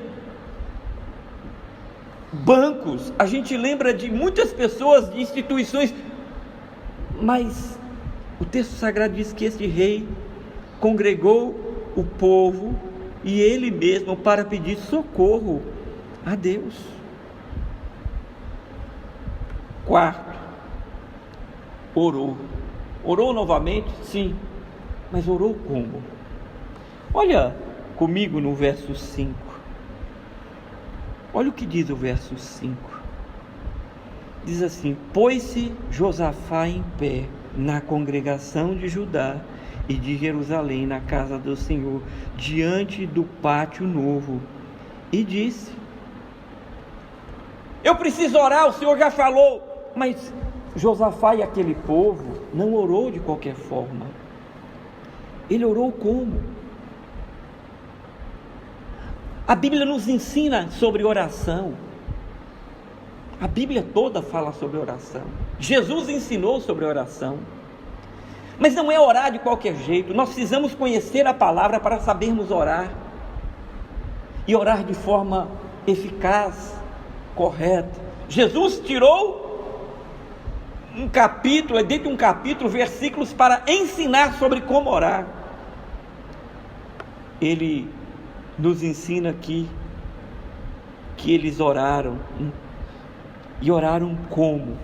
bancos, a gente lembra de muitas pessoas, de instituições, mas o texto sagrado diz que esse rei congregou o povo e ele mesmo para pedir socorro a Deus. Quarto, orou. Orou novamente? Sim. Mas orou como? Olha comigo no verso 5. Olha o que diz o verso 5. Diz assim: pôs-se Josafá em pé na congregação de Judá e de Jerusalém, na casa do Senhor, diante do pátio novo, e disse: eu preciso orar, o Senhor já falou. Mas Josafá e aquele povo não orou de qualquer forma. Ele orou como? A Bíblia nos ensina sobre oração. A Bíblia toda fala sobre oração. Jesus ensinou sobre oração. Mas não é orar de qualquer jeito. Nós precisamos conhecer a palavra para sabermos orar. E orar de forma eficaz, correta. Jesus tirou um capítulo, dentro de um capítulo, versículos para ensinar sobre como orar. Ele nos ensina aqui que eles oraram. E oraram como?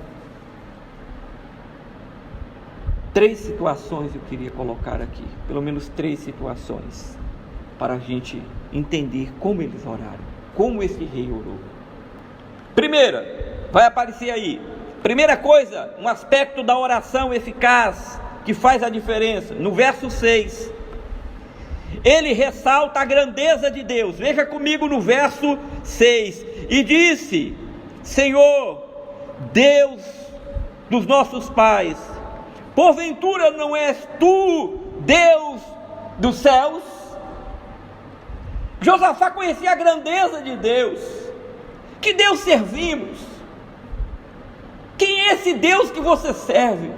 3 situações eu queria colocar aqui, pelo menos 3 situações, para a gente entender como eles oraram, como esse rei orou. Primeira, vai aparecer aí, primeira coisa, um aspecto da oração eficaz, que faz a diferença, no verso 6, ele ressalta a grandeza de Deus. Veja comigo no verso 6, e disse: Senhor, Deus dos nossos pais, porventura não és tu Deus dos céus? Josafá conhecia a grandeza de Deus. Que Deus servimos? Quem é esse Deus que você serve?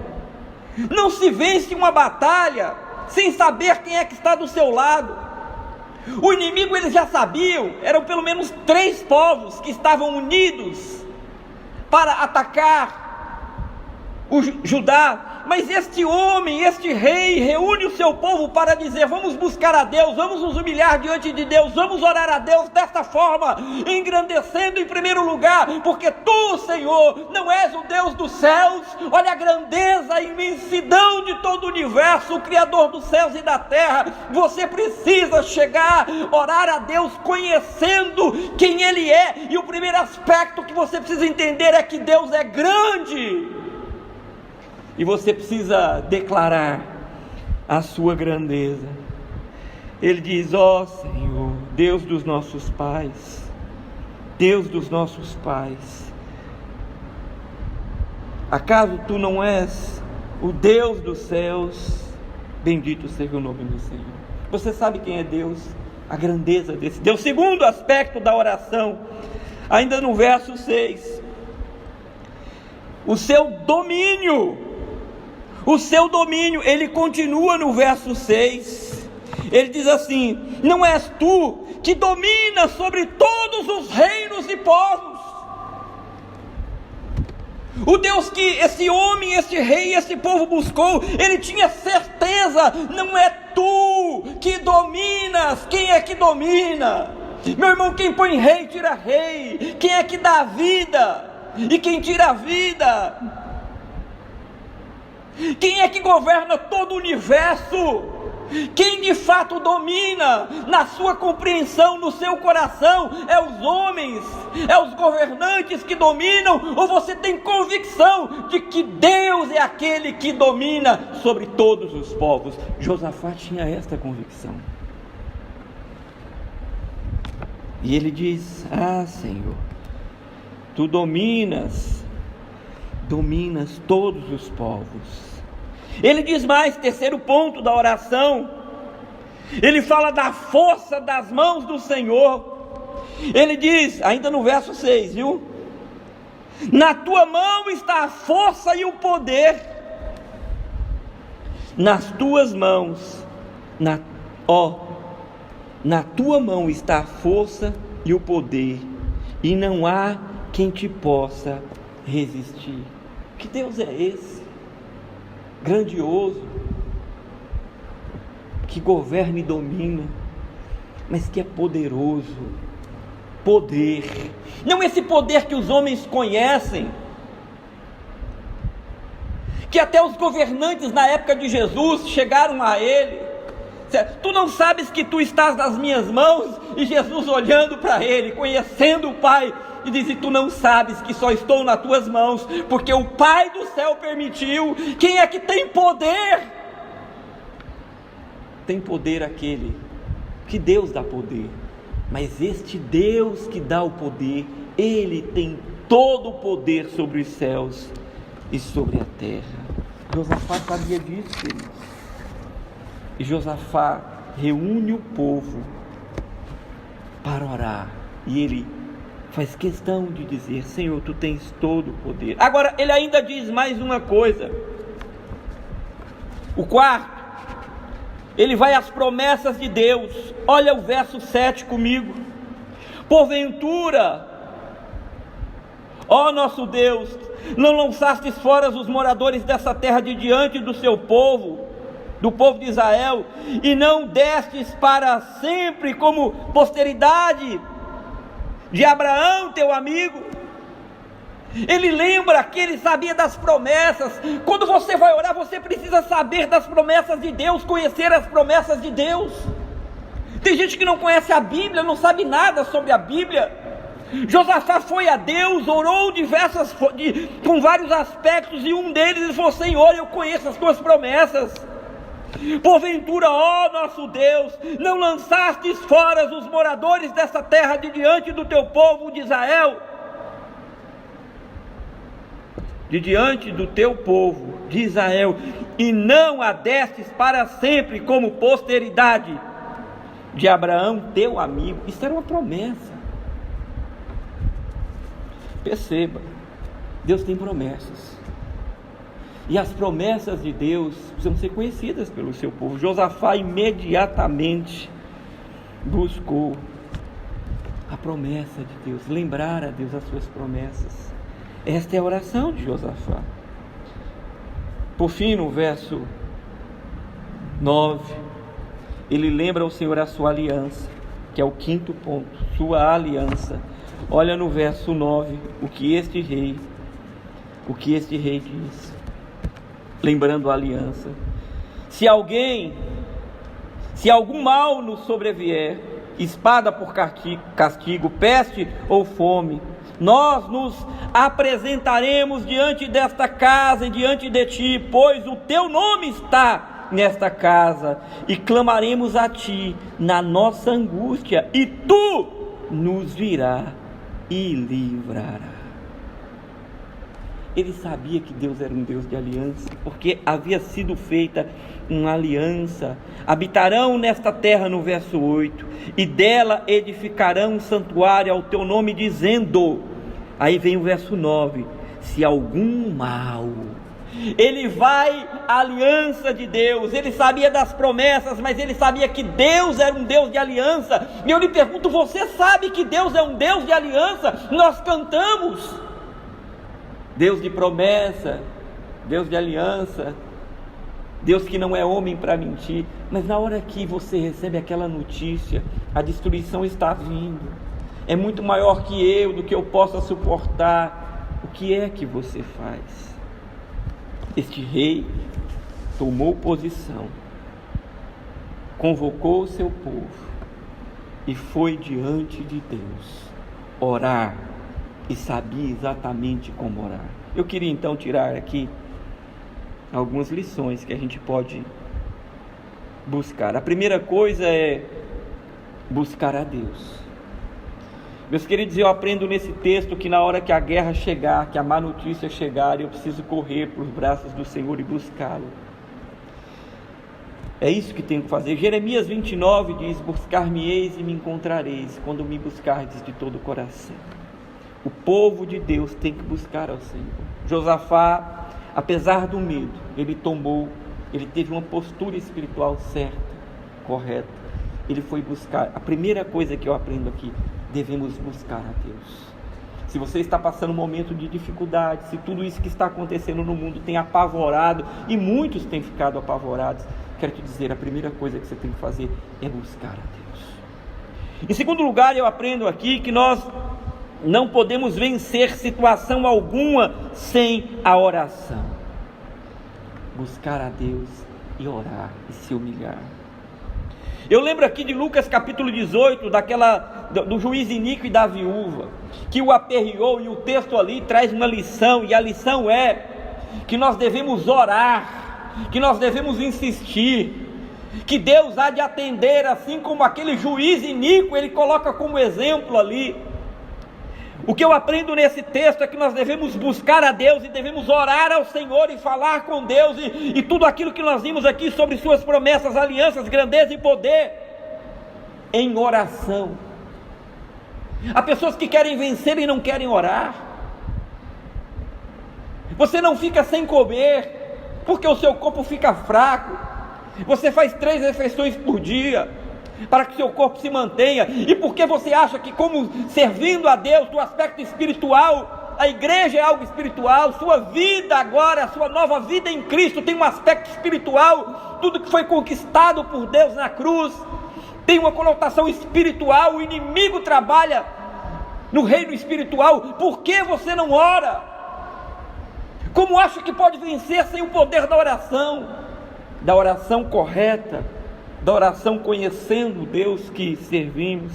Não se vence uma batalha sem saber quem é que está do seu lado. O inimigo eles já sabiam, eram pelo menos 3 povos que estavam unidos para atacar o Judá. Mas este homem, este rei, reúne o seu povo para dizer: vamos buscar a Deus, vamos nos humilhar diante de Deus, vamos orar a Deus desta forma, engrandecendo em primeiro lugar, porque tu, Senhor, não és o Deus dos céus. Olha a grandeza, a imensidão de todo o universo, o Criador dos céus e da terra. Você precisa chegar, orar a Deus conhecendo quem Ele é, e o primeiro aspecto que você precisa entender é que Deus é grande. E você precisa declarar a sua grandeza. Ele diz: ó Senhor, Deus dos nossos pais, Deus dos nossos pais, acaso tu não és o Deus dos céus? Bendito seja o nome do Senhor. Você sabe quem é Deus? A grandeza desse Deus. Segundo aspecto da oração, ainda no verso 6, o seu domínio. O seu domínio, ele continua no verso 6, ele diz assim: não és tu que dominas sobre todos os reinos e povos? O Deus que esse homem, esse rei, esse povo buscou, ele tinha certeza: não é tu que dominas. Quem é que domina? Meu irmão, quem põe rei, tira rei. Quem é que dá a vida? E quem tira a vida? Quem é que governa todo o universo? Quem de fato domina na sua compreensão, no seu coração? É os homens? É os governantes que dominam? Ou você tem convicção de que Deus é aquele que domina sobre todos os povos? Josafá tinha esta convicção. E ele diz: ah, Senhor, tu dominas todos os povos. Ele diz mais, terceiro ponto da oração, ele fala da força das mãos do Senhor. Ele diz, ainda no verso 6, viu? Na tua mão está a força e o poder, nas tuas mãos, na tua mão está a força e o poder, e não há quem te possa resistir. Que Deus é esse? Grandioso, que governa e domina, mas que é poderoso. Poder, não esse poder que os homens conhecem, que até os governantes na época de Jesus chegaram a ele, Tu não sabes que tu estás nas minhas mãos? E Jesus olhando para ele, conhecendo o Pai, e diz: tu não sabes que só estou nas tuas mãos, porque o Pai do céu permitiu. Quem é que tem poder? Tem poder aquele que Deus dá poder, mas este Deus que dá o poder, Ele tem todo o poder sobre os céus e sobre a terra. Josafá sabia disso, queridos. E Josafá reúne o povo para orar, e ele faz questão de dizer: Senhor, tu tens todo o poder. Agora ele ainda diz mais uma coisa. O quarto, ele vai às promessas de Deus. Olha o verso 7 comigo. Porventura, ó nosso Deus, não lançastes fora os moradores dessa terra de diante do seu povo, do povo de Israel, e não destes para sempre como posteridade de Abraão, teu amigo? Ele lembra que ele sabia das promessas. Quando você vai orar, você precisa saber das promessas de Deus, conhecer as promessas de Deus. Tem gente que não conhece a Bíblia, não sabe nada sobre a Bíblia. Josafá foi a Deus, orou com vários aspectos, e um deles ele falou: Senhor, eu conheço as tuas promessas. Porventura, ó nosso Deus, não lançastes fora os moradores dessa terra de diante do teu povo de Israel? De diante do teu povo de Israel, e não a destes para sempre como posteridade de Abraão, teu amigo. Isso era uma promessa. Perceba, Deus tem promessas, e as promessas de Deus precisam ser conhecidas pelo seu povo. Josafá imediatamente buscou a promessa de Deus, lembrar a Deus as suas promessas. Esta é a oração de Josafá. Por fim, no verso 9, ele lembra ao Senhor a sua aliança, que é o quinto ponto, sua aliança. Olha no verso 9 o que este rei diz, lembrando a aliança: se algum mal nos sobrevier, espada por castigo, peste ou fome, nós nos apresentaremos diante desta casa e diante de ti, pois o teu nome está nesta casa, e clamaremos a ti na nossa angústia, e tu nos virás e livrará. Ele sabia que Deus era um Deus de aliança, porque havia sido feita uma aliança. Habitarão nesta terra, no verso 8, e dela edificarão um santuário ao teu nome, dizendo, aí vem o verso 9, se algum mal. Ele vai à aliança de Deus. Ele sabia das promessas, mas ele sabia que Deus era um Deus de aliança. E eu lhe pergunto: você sabe que Deus é um Deus de aliança? Nós cantamos Deus de promessa, Deus de aliança, Deus que não é homem para mentir. Mas na hora que você recebe aquela notícia, a destruição está vindo, é muito maior que eu, do que eu possa suportar, o que é que você faz? Este rei tomou posição, convocou o seu povo e foi diante de Deus orar, e sabia exatamente como orar. Eu queria então tirar aqui algumas lições que a gente pode buscar. A primeira coisa é buscar a Deus. Meus queridos, eu aprendo nesse texto que na hora que a guerra chegar, que a má notícia chegar, eu preciso correr para os braços do Senhor e buscá-lo. É isso que tenho que fazer. Jeremias 29 diz: buscar-me-eis e me encontrareis, quando me buscardes de todo o coração. O povo de Deus tem que buscar ao Senhor. Josafá, apesar do medo, ele teve uma postura espiritual certa, correta. Ele foi buscar. A primeira coisa que eu aprendo aqui: devemos buscar a Deus. Se você está passando um momento de dificuldade, se tudo isso que está acontecendo no mundo tem apavorado, e muitos têm ficado apavorados, quero te dizer, a primeira coisa que você tem que fazer é buscar a Deus. Em segundo lugar, eu aprendo aqui que nós não podemos vencer situação alguma sem a oração. Buscar a Deus e orar e se humilhar. Eu lembro aqui de Lucas capítulo 18, do juiz iníquo e da viúva, que o aperreou, e o texto ali traz uma lição, e a lição é que nós devemos orar, que nós devemos insistir, que Deus há de atender, assim como aquele juiz iníquo, ele coloca como exemplo ali. O que eu aprendo nesse texto é que nós devemos buscar a Deus e devemos orar ao Senhor e falar com Deus, e tudo aquilo que nós vimos aqui sobre suas promessas, alianças, grandeza e poder, em oração. Há pessoas que querem vencer e não querem orar. Você não fica sem comer, porque o seu corpo fica fraco. Você faz 3 refeições por dia, para que seu corpo se mantenha, e porque você acha que, como servindo a Deus do aspecto espiritual, a igreja é algo espiritual, sua vida agora, sua nova vida em Cristo tem um aspecto espiritual, tudo que foi conquistado por Deus na cruz tem uma conotação espiritual, o inimigo trabalha no reino espiritual. Por que você não ora? Como acha que pode vencer sem o poder da oração correta, da oração conhecendo o Deus que servimos?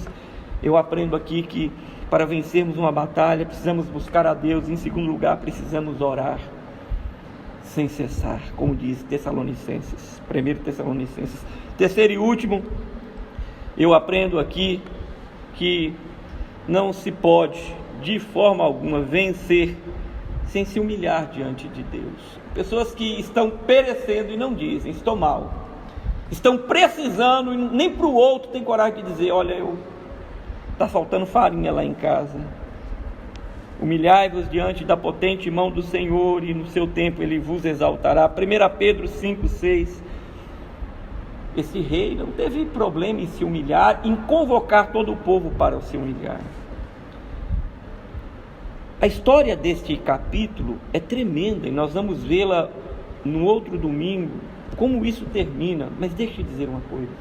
Eu aprendo aqui que para vencermos uma batalha precisamos buscar a Deus. Em segundo lugar, precisamos orar sem cessar, como diz Tessalonicenses, 1 Tessalonicenses. Terceiro e último, eu aprendo aqui que não se pode de forma alguma vencer sem se humilhar diante de Deus. Pessoas que estão perecendo e não dizem, estou mal, estão precisando, e nem para o outro tem coragem de dizer, olha, está faltando farinha lá em casa. Humilhai-vos diante da potente mão do Senhor, e no seu tempo Ele vos exaltará. 1 Pedro 5,6. Esse rei não teve problema em se humilhar, em convocar todo o povo para se humilhar. A história deste capítulo é tremenda, e nós vamos vê-la no outro domingo, como isso termina. Mas deixa eu dizer uma coisa: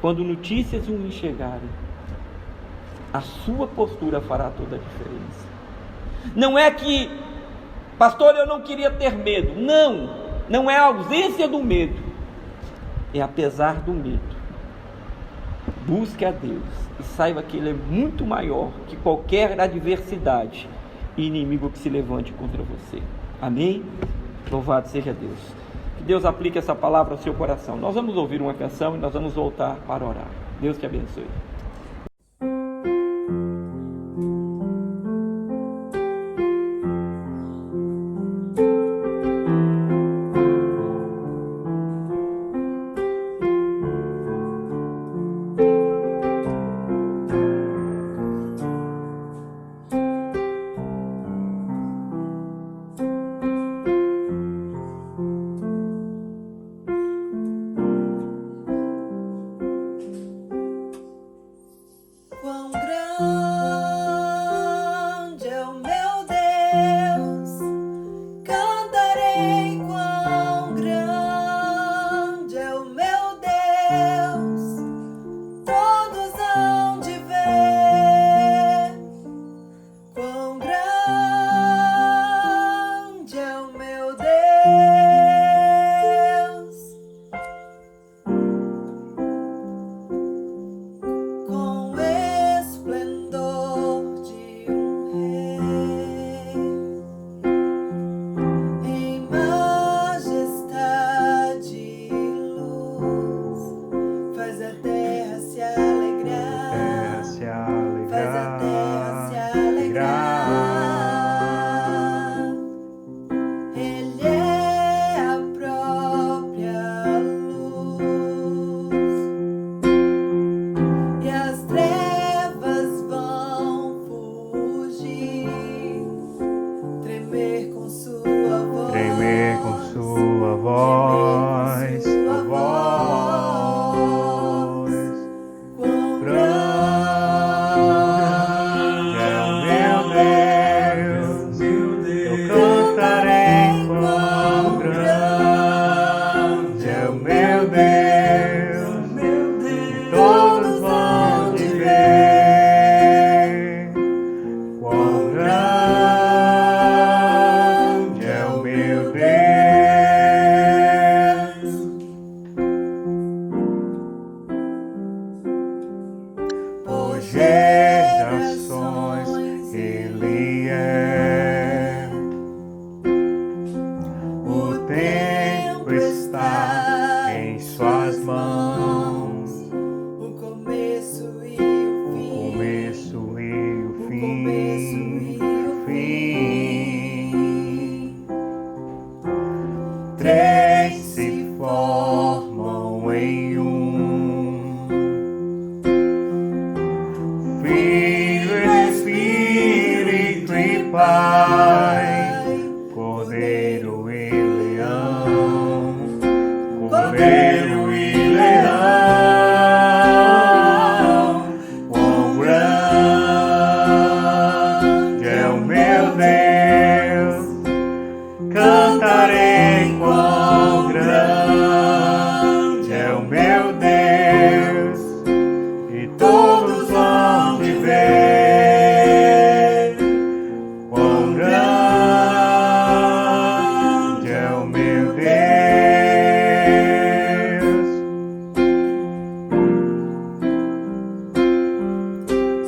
quando notícias ruins chegarem, a sua postura fará toda a diferença. Não é que, pastor, eu não queria ter medo. Não é a ausência do medo, é apesar do medo. Busque a Deus e saiba que Ele é muito maior que qualquer adversidade e inimigo que se levante contra você. Amém? Louvado seja Deus. Que Deus aplique essa palavra ao seu coração. Nós vamos ouvir uma canção e nós vamos voltar para orar. Deus te abençoe. gerações Ele é. O tempo está em suas mãos, o começo e o fim, o começo e o fim, Três se formam em um, Filho, Espírito e Pai, Cordeiro e Leão, Cordeiro e Leão. Quão grande é o meu Deus, cantarei quão grande é o meu Deus, e todos vão te ver. Quão grande é o meu Deus.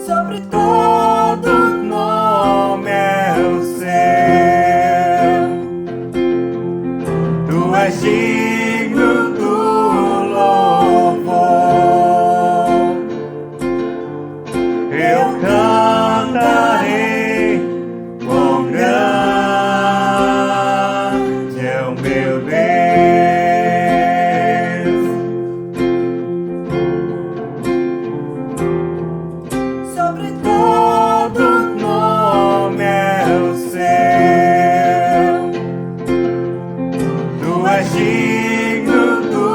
sobre todo Nome é o seu, tu és digno do louvor. Eu cantarei quão grande é o meu Deus. sobre todo Nome é o seu, tu és digno do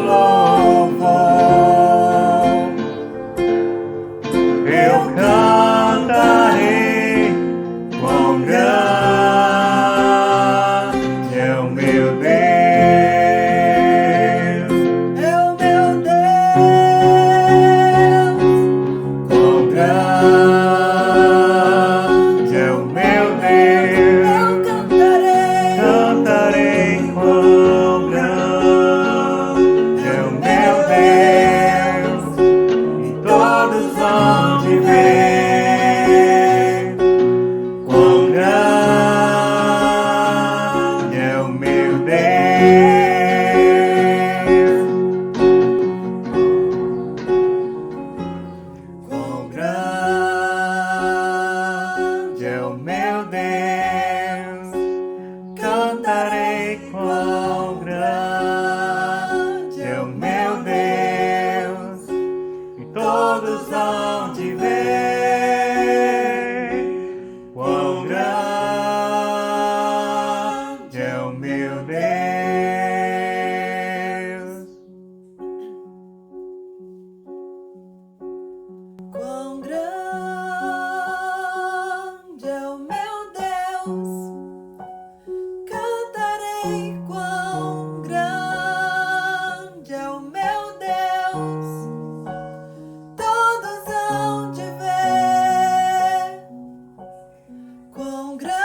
louvor. Eu cantarei quão grande é o meu Deus. é o meu Deus. Quão grande é o meu Deus. Eu cantarei, Cantarei quão grande é o meu Deus, e todos vão te ver. Quão grande é o meu Deus. Quão grande é o meu Deus. Cantarei quão grande é o meu Deus, e todos vão te ver. Quão grande é o meu Deus. quão grande é o meu Deus. Cantarei quão grande é o meu Deus. Todos hão de ver quão grande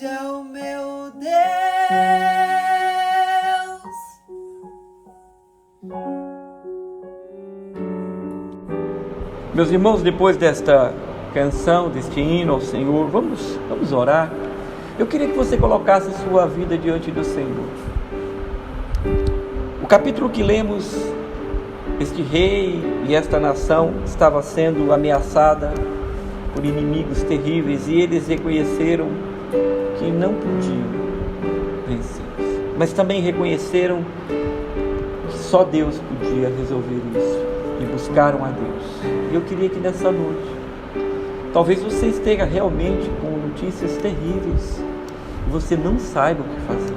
é o meu Deus. Meus irmãos, depois desta canção, deste hino ao Senhor, vamos orar. Eu queria que você colocasse sua vida diante do Senhor. O capítulo que lemos, este rei e esta nação estava sendo ameaçada por inimigos terríveis, e eles reconheceram que não podiam vencê-los, mas também reconheceram que só Deus podia resolver isso, e buscaram a Deus. Eu queria que nessa noite, talvez você esteja realmente com notícias terríveis e você não saiba o que fazer.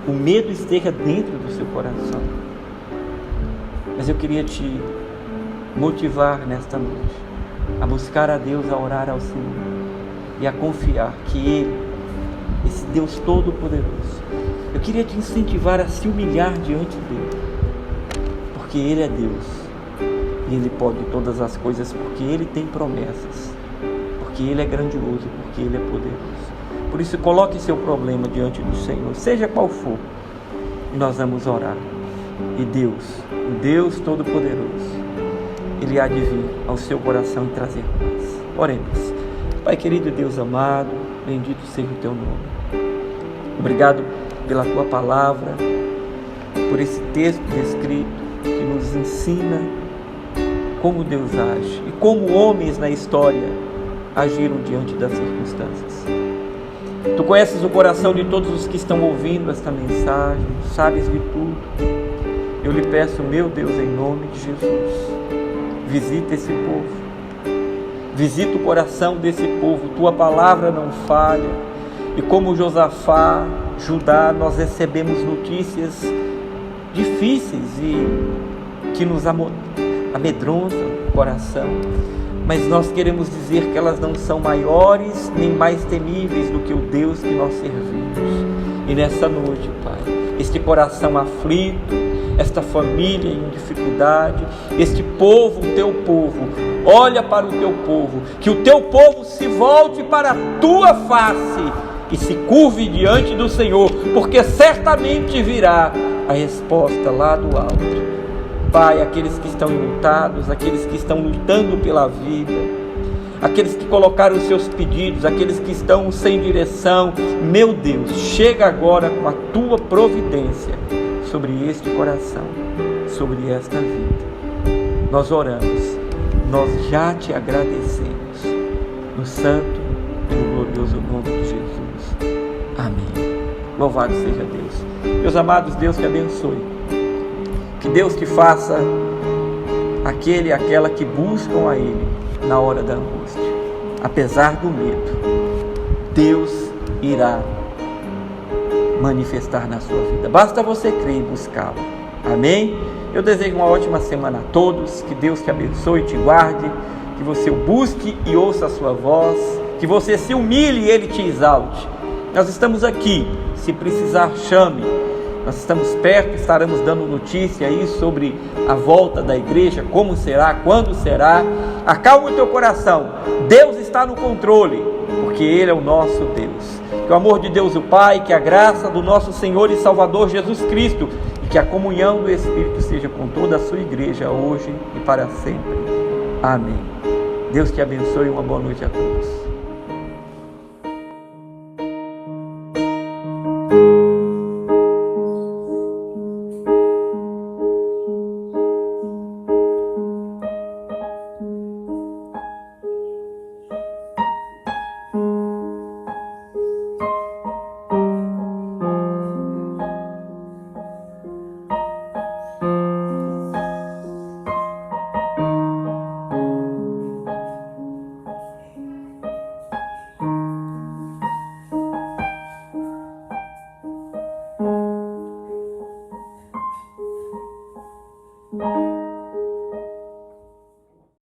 O medo esteja dentro do seu coração. Mas eu queria te motivar nesta noite a buscar a Deus, a orar ao Senhor e a confiar que Ele, esse Deus Todo-Poderoso, eu queria te incentivar a se humilhar diante dEle, porque Ele é Deus. E Ele pode todas as coisas, porque Ele tem promessas, porque Ele é grandioso, porque Ele é poderoso. Por isso, coloque seu problema diante do Senhor, seja qual for, e nós vamos orar. E Deus o Deus Todo-Poderoso, Ele há de vir ao seu coração e trazer paz. Oremos. Pai querido, Deus amado, bendito seja o Teu nome. Obrigado pela Tua palavra, por esse texto escrito que nos ensina como Deus age e como homens na história agiram diante das circunstâncias. Tu conheces o coração de todos os que estão ouvindo esta mensagem, sabes de tudo. Eu lhe peço, meu Deus, em nome de Jesus, visita esse povo, visita o coração desse povo, tua palavra não falha. E como Josafá, Judá, nós recebemos notícias difíceis e que nos amedrontam o coração, mas nós queremos dizer que elas não são maiores nem mais temíveis do que o Deus que nós servimos. E nessa noite, Pai, este coração aflito, esta família em dificuldade, este povo, o Teu povo, olha para o Teu povo, que o Teu povo se volte para a Tua face e se curve diante do Senhor, porque certamente virá a resposta lá do alto. Pai, aqueles que estão enlutados, aqueles que estão lutando pela vida, aqueles que colocaram os seus pedidos, aqueles que estão sem direção, meu Deus, chega agora com a Tua providência sobre este coração, sobre esta vida. Nós oramos, nós já Te agradecemos, no santo e no glorioso nome de Jesus. Amém. Louvado seja Deus. Meus amados, Deus te abençoe. Que Deus te faça aquele e aquela que buscam a Ele na hora da angústia. Apesar do medo, Deus irá manifestar na sua vida. Basta você crer e buscá-lo. Amém? Eu desejo uma ótima semana a todos. Que Deus te abençoe e te guarde. Que você o busque e ouça a sua voz. Que você se humilhe e Ele te exalte. Nós estamos aqui. Se precisar, chame. Nós estamos perto, estaremos dando notícia aí sobre a volta da igreja, como será, quando será. Acalma o teu coração, Deus está no controle, porque Ele é o nosso Deus. Que o amor de Deus o Pai, que a graça do nosso Senhor e Salvador Jesus Cristo e que a comunhão do Espírito seja com toda a sua igreja hoje e para sempre. Amém. Deus te abençoe e uma boa noite a todos. Música